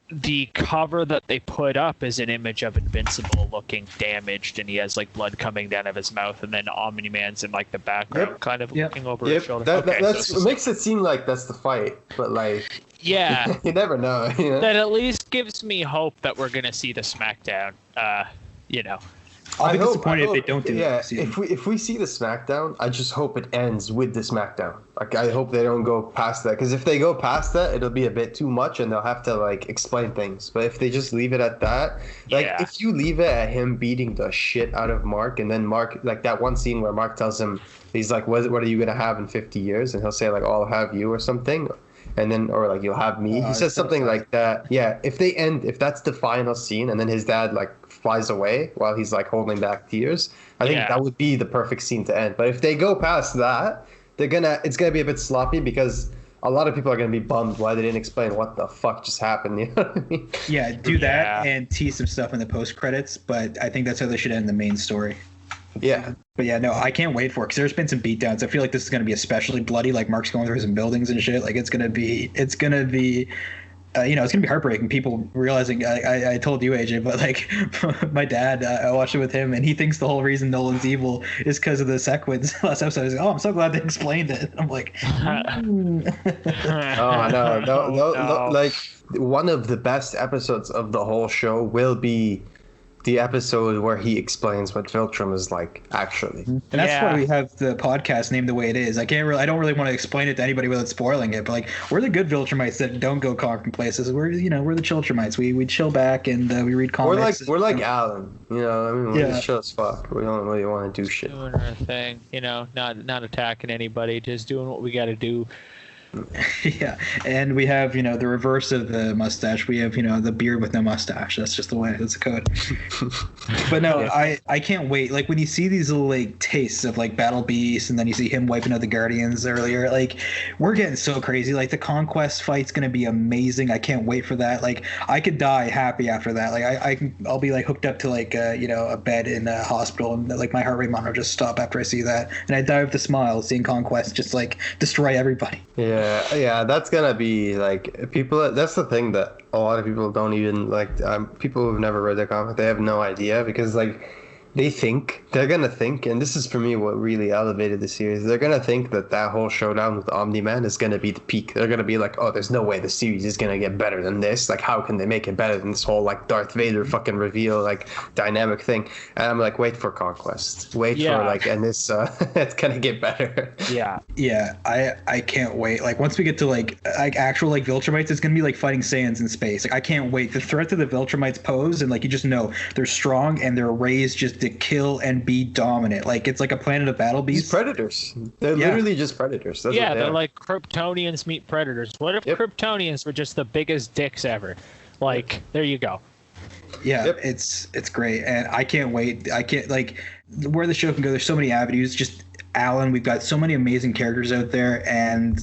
the cover that they put up is an image of Invincible looking damaged, and he has like blood coming down of his mouth, and then Omni-Man's in like the background, kind of looking over his shoulder. It makes it seem like that's the fight, but like yeah, you never know. That at least gives me hope that we're gonna see the SmackDown. I'll be disappointed if they don't do that. If we see the SmackDown, I just hope it ends with the SmackDown. Like I hope they don't go past that, because if they go past that, it'll be a bit too much, and they'll have to like explain things. But if they just leave it at that, like if you leave it at him beating the shit out of Mark, and then Mark, like that one scene where Mark tells him, he's like, what are you gonna have in 50 years? And he'll say like, oh, I'll have you or something. And then, or like, you'll have me. He says something like that. Yeah. If that's the final scene, and then his dad like flies away while he's like holding back tears, I think that would be the perfect scene to end. But if they go past that, it's gonna be a bit sloppy, because a lot of people are gonna be bummed why they didn't explain what the fuck just happened. You know what I mean? Yeah, do that and tease some stuff in the post credits. But I think that's how they should end the main story. Yeah. But yeah, no, I can't wait for it, because there's been some beatdowns. I feel like this is going to be especially bloody, like Mark's going through some buildings and shit. Like it's going to be it's gonna be heartbreaking. People realizing I told you, AJ, but like my dad, I watched it with him, and he thinks the whole reason Nolan's evil is because of the sequins. Last episode, he's like, "Oh, I'm so glad they explained it." I'm like, Oh no, like one of the best episodes of the whole show will be the episode where he explains what Viltrum is like actually. And that's why we have the podcast named the way it is. I don't really want to explain it to anybody without spoiling it, but like we're the good Viltrumites that don't go conquering places. We're the Chilltrumites. We chill back and we read comics. We're like Alan, we're just chill as fuck. We don't really want to do shit. Doing our thing, not attacking anybody, just doing what we got to do. Yeah, and we have the reverse of the mustache. We have the beard with no mustache. That's just the way. That's the code. But no, I can't wait. Like when you see these little like tastes of like Battle Beast, and then you see him wiping out the Guardians earlier. Like we're getting so crazy. Like the Conquest fight's gonna be amazing. I can't wait for that. Like I could die happy after that. Like I'll be like hooked up to like a bed in a hospital, and like my heart rate monitor just stop after I see that, and I die with a smile seeing Conquest just like destroy everybody. Yeah, that's gonna be like people. That's the thing that a lot of people don't even like. People who've never read the comic, they have no idea because like they're gonna think, and this is for me what really elevated the series. They're gonna think that whole showdown with Omni-Man is gonna be the peak. They're gonna be like, oh, there's no way the series is gonna get better than this. Like, how can they make it better than this whole like Darth Vader fucking reveal like dynamic thing? And I'm like, wait for Conquest. Wait for like, and this it's gonna get better. Yeah, I can't wait. Like once we get to like actual like Viltrumites, it's gonna be like fighting Saiyans in space. Like I can't wait. The threat that the Viltrumites pose, and like you just know they're strong and they're raised just to kill and be dominant. Like it's like a planet of battle beasts. These predators. They're literally just predators. That's they're like Kryptonians meet predators. What if Kryptonians were just the biggest dicks ever? Like there you go. Yeah, it's great, and I can't wait. I can't like where the show can go. There's so many avenues. Just Alan, we've got so many amazing characters out there, and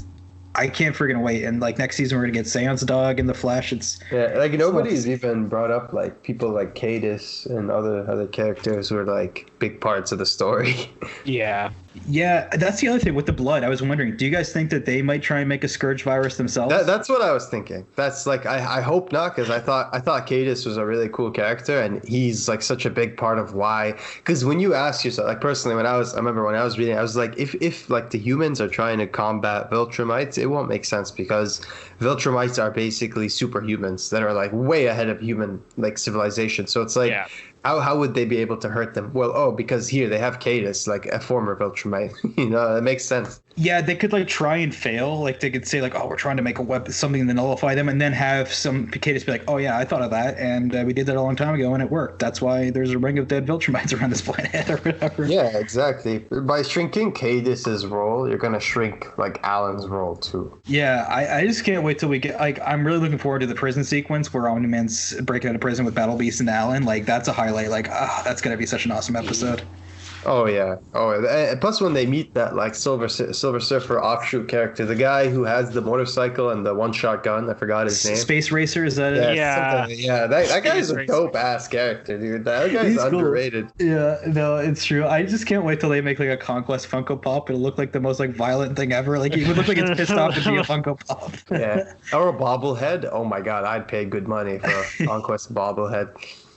I can't friggin' wait. And like next season, we're gonna get Seance Dog in the flesh. Like nobody's even brought up like people like Cadus and other characters who are like big parts of the story. Yeah, that's the other thing with the blood. I was wondering, do you guys think that they might try and make a scourge virus themselves? That's what I was thinking. That's like I hope not, because I thought Cadus was a really cool character, and he's like such a big part of why. Because when you ask yourself, like personally, I remember when I was reading, I was like, if like the humans are trying to combat Viltrumites, it won't make sense because Viltrumites are basically superhumans that are like way ahead of human like civilization. So it's like. Yeah. How would they be able to hurt them? Well, because here they have Cadus, like a former Viltrumite. That makes sense. Yeah, they could like try and fail. Like they could say like, oh, we're trying to make a weapon, something to nullify them, and then have some Cadus be like, oh yeah, I thought of that, and we did that a long time ago, and it worked. That's why there's a ring of dead Viltrumites around this planet or whatever. Yeah, exactly. By shrinking Cadus's role, you're gonna shrink like Alan's role too. Yeah, I just can't wait till we get like. I'm really looking forward to the prison sequence where Omni-Man's breaking out of prison with Battle Beast and Alan. Like that's a highlight. Like, that's gonna be such an awesome episode. Oh yeah. Plus when they meet that like Silver Surfer offshoot character, the guy who has the motorcycle and the one-shot gun, I forgot his name. Space Racer, is that it? Yeah. That guy is a dope ass character, dude. That guy's underrated. Cool. Yeah, no, it's true. I just can't wait till they make like a Conquest Funko Pop. It'll look like the most like violent thing ever. Like it would look like it's pissed off to be a Funko Pop. Yeah. Or a bobblehead. Oh my god, I'd pay good money for a Conquest bobblehead.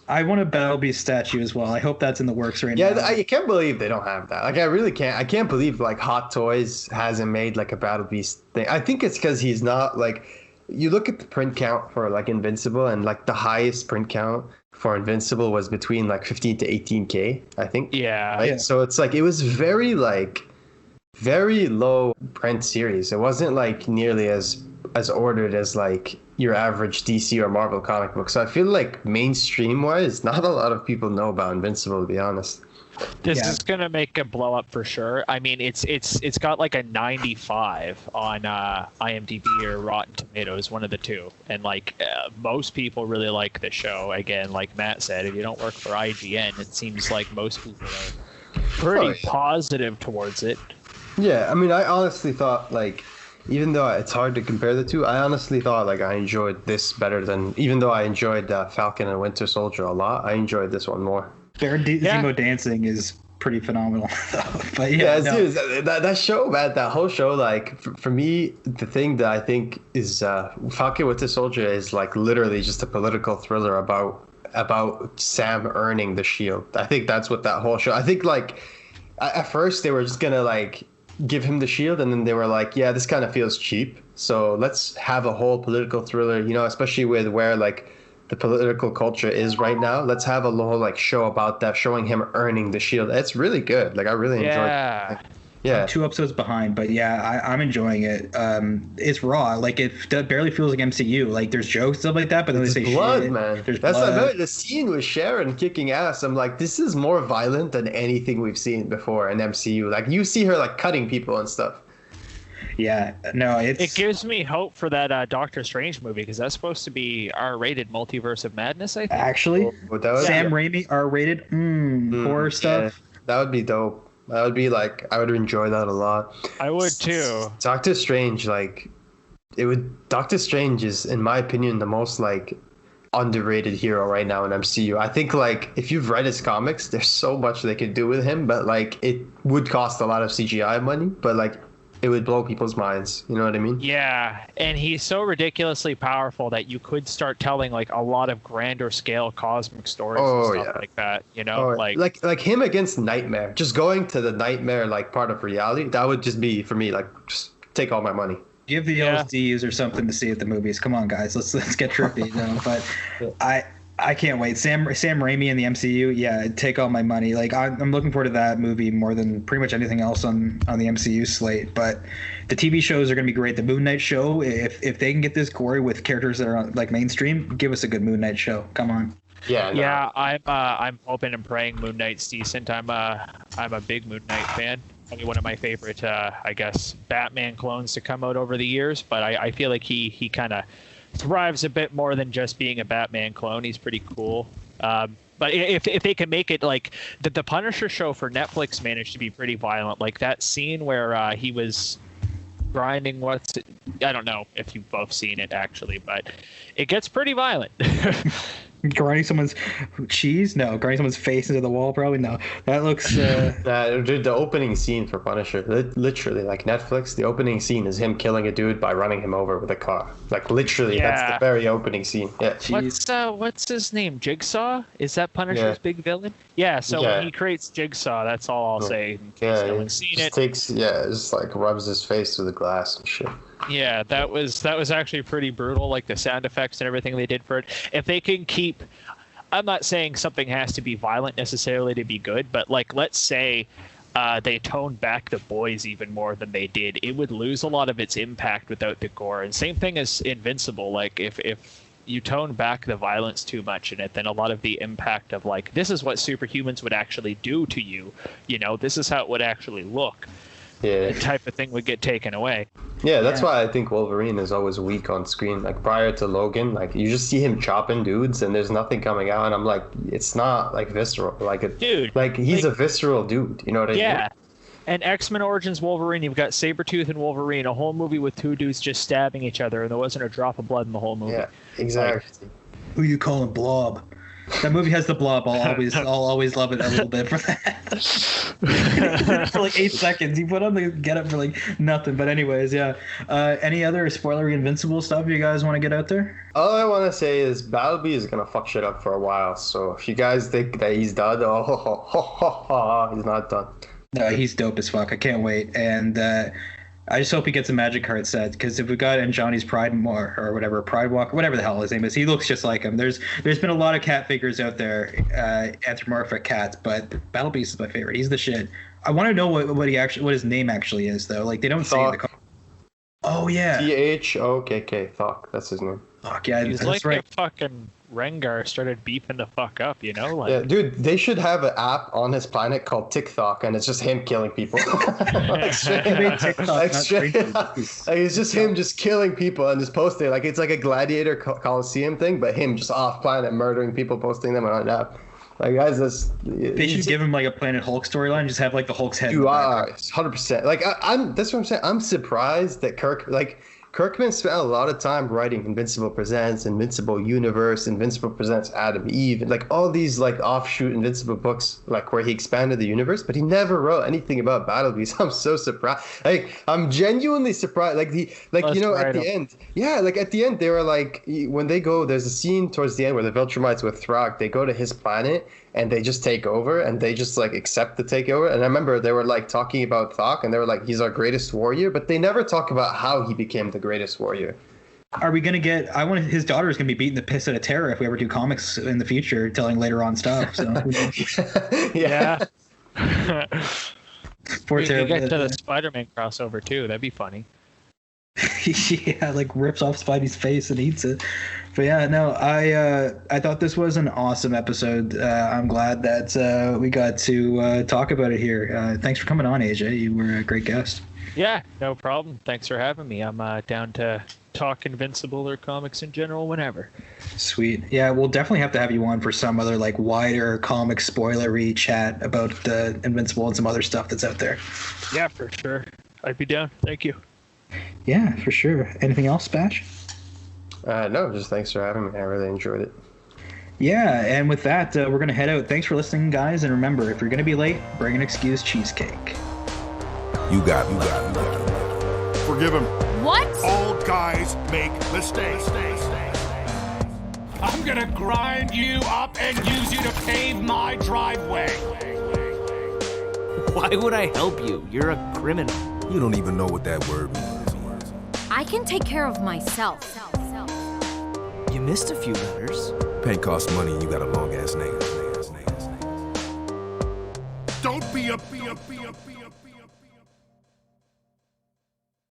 I want a Battle Beast statue as well. I hope that's in the works right now. Yeah, I can't believe they don't have that. Like, I really can't. I can't believe, like, Hot Toys hasn't made, like, a Battle Beast thing. I think it's because he's not, like... You look at the print count for, like, Invincible, and, like, the highest print count for Invincible was between, like, 15 to 18K, I think. Yeah. Right? Yeah. So it's, like, it was very, like... Very low print series. It wasn't, like, nearly as ordered as, like... your average DC or Marvel comic book. So I feel like mainstream wise, not a lot of people know about Invincible, to be honest. This is gonna make a blow up for sure. I mean, it's got like a 95 on IMDb or Rotten Tomatoes, one of the two. And like most people really like the show. Again, like Matt said, if you don't work for IGN, it seems like most people are pretty positive towards it. Yeah, I mean, I honestly thought like. Even though it's hard to compare the two, I honestly thought like I enjoyed this better than. Even though I enjoyed Falcon and Winter Soldier a lot, I enjoyed this one more. Zemo dancing is pretty phenomenal. But Yeah, no. dude, that show, man, that whole show, like, for me, the thing that I think is Falcon Winter Soldier is like literally just a political thriller about Sam earning the shield. I think that's what that whole show. I think like at first they were just gonna like give him the shield, and then they were like, yeah, this kind of feels cheap, so let's have a whole political thriller, you know, especially with where like the political culture is right now. Let's have a whole like show about that, showing him earning the shield. It's really good. Like I really enjoyed it. Yeah. I'm 2 episodes behind, but yeah, I'm enjoying it. It's raw. Like it barely feels like MCU. Like there's jokes stuff like that, but then There's they say blood, shit. man. There's That's blood. about the scene with Sharon kicking ass. I'm like, this is more violent than anything we've seen before in MCU. Like you see her like cutting people and stuff. Yeah, no, It gives me hope for that Doctor Strange movie, because that's supposed to be R-rated Multiverse of Madness, I think. actually That would Sam Raimi R-rated horror stuff. Yeah, that would be dope. That would be like, I would enjoy that a lot. I would too. Doctor Strange, like, Doctor Strange is, in my opinion, the most like underrated hero right now in MCU. I think like if you've read his comics, there's so much they could do with him, but like it would cost a lot of CGI money, but like it would blow people's minds. You know what I mean? Yeah, and he's so ridiculously powerful that you could start telling like a lot of grander scale cosmic stories and stuff like that. You know, like him against Nightmare, just going to the Nightmare like part of reality. That would just be for me like just take all my money. Give the LSD user something to see at the movies. Come on, guys, let's get trippy. You know? But I can't wait. Sam Raimi in the MCU, yeah, take all my money. Like I'm looking forward to that movie more than pretty much anything else on the MCU slate. But the TV shows are going to be great. The Moon Knight show, if they can get this gory with characters that are like mainstream, give us a good Moon Knight show. Come on. Yeah. No. Yeah, I'm hoping and praying Moon Knight's decent. I'm a big Moon Knight fan. Probably one of my favorite, I guess, Batman clones to come out over the years. But I feel like he kind of thrives a bit more than just being a Batman clone. He's pretty cool. But if they can make it like the Punisher show for Netflix managed to be pretty violent. Like that scene where he was grinding I don't know if you've both seen it actually, but it gets pretty violent. Grinding someone's cheese? No. Grinding someone's face into the wall? Probably no. That looks. Dude, the opening scene for Punisher, literally, like Netflix, the opening scene is him killing a dude by running him over with a car. Like literally, that's the very opening scene. Yeah. What's his name? Jigsaw? Is that Punisher's big villain? Yeah. So when he creates Jigsaw, that's all I'll say. In case no one's seen it. Just like rubs his face through the glass and shit. Yeah, that was actually pretty brutal, like the sound effects and everything they did for it. If they can keep, I'm not saying something has to be violent necessarily to be good, but like let's say they toned back The Boys even more than they did, it would lose a lot of its impact without the gore. And same thing as Invincible, like if you tone back the violence too much in it, then a lot of the impact of like, this is what superhumans would actually do to you, you know, this is how it would actually look. The type of thing would get taken away. Yeah, that's why I think Wolverine is always weak on screen. Like prior to Logan, like you just see him chopping dudes and there's nothing coming out, and I'm like, it's not like visceral. Dude, like he's a visceral dude. You know what I mean? Yeah. And X-Men Origins Wolverine, you've got Sabretooth and Wolverine, a whole movie with two dudes just stabbing each other, and there wasn't a drop of blood in the whole movie. Yeah, exactly. Who you calling Blob? That movie has the Blob. I'll always love it a little bit for that. For like 8 seconds, you put on the getup for like nothing. But anyways, yeah. Any other spoilery Invincible stuff you guys want to get out there? All I want to say is Battleby is gonna fuck shit up for a while. So if you guys think that he's done, he's not done. No, he's dope as fuck. I can't wait. And I just hope he gets a magic card set, because if we got in Johnny's Pride or whatever, Pride Walk, whatever the hell his name is, he looks just like him. There's been a lot of cat figures out there, anthropomorphic cats, but Battle Beast is my favorite. He's the shit. I want to know what his name actually is though. Like they don't say in the card. Oh yeah. THOKK. Thok. That's his name. Fuck yeah. He's like a fucking Rengar started beeping the fuck up, you know? Like, yeah, dude, they should have an app on his planet called TikTok, and it's just him killing people. It's just him just killing people and just posting. Like, it's like a gladiator Coliseum thing, but him just off planet murdering people, posting them on an app. Like, guys, they should give him like a Planet Hulk storyline. Just have like the Hulk's head. You are 100%. Like, that's what I'm saying. I'm surprised that Kirk, like, Kirkman spent a lot of time writing Invincible Presents, Invincible Universe, Invincible Presents Adam Eve, and like all these like offshoot Invincible books, like where he expanded the universe, but he never wrote anything about Battle Beast. I'm so surprised. Like I'm genuinely surprised. Like at the end, like at the end they were like when they go, there's a scene towards the end where the Chilltrumites with Throg, they go to his planet and they just take over and they just like accept the takeover. And I remember they were like talking about Thok and they were like, he's our greatest warrior, but they never talk about how he became the greatest warrior. Are we gonna get? His daughter's gonna be beating the piss out of Terra if we ever do comics in the future, telling later on stuff. So Yeah. Poor We Terra. could get to the Spider-Man crossover too. That'd be funny. Yeah, like rips off Spidey's face and eats it. But yeah, no, I thought this was an awesome episode. I'm glad that we got to talk about it here. Thanks for coming on, AJ. You were a great guest. Yeah, no problem. Thanks for having me. I'm down to talk Invincible or comics in general whenever. Sweet. Yeah, we'll definitely have to have you on for some other like wider comic spoilery chat about Invincible and some other stuff that's out there. Yeah, for sure. I'd be down. Thank you. Yeah, for sure. Anything else, Bash? No, just thanks for having me. I really enjoyed it. Yeah, and with that, we're going to head out. Thanks for listening, guys. And remember, if you're going to be late, bring an excused cheesecake. You got me. Forgive him. What? All guys make mistakes. I'm gonna grind you up and use you to pave my driveway. Why would I help you? You're a criminal. You don't even know what that word means. I can take care of myself. You missed a few letters. Paint costs money and you got a long ass name. Don't be a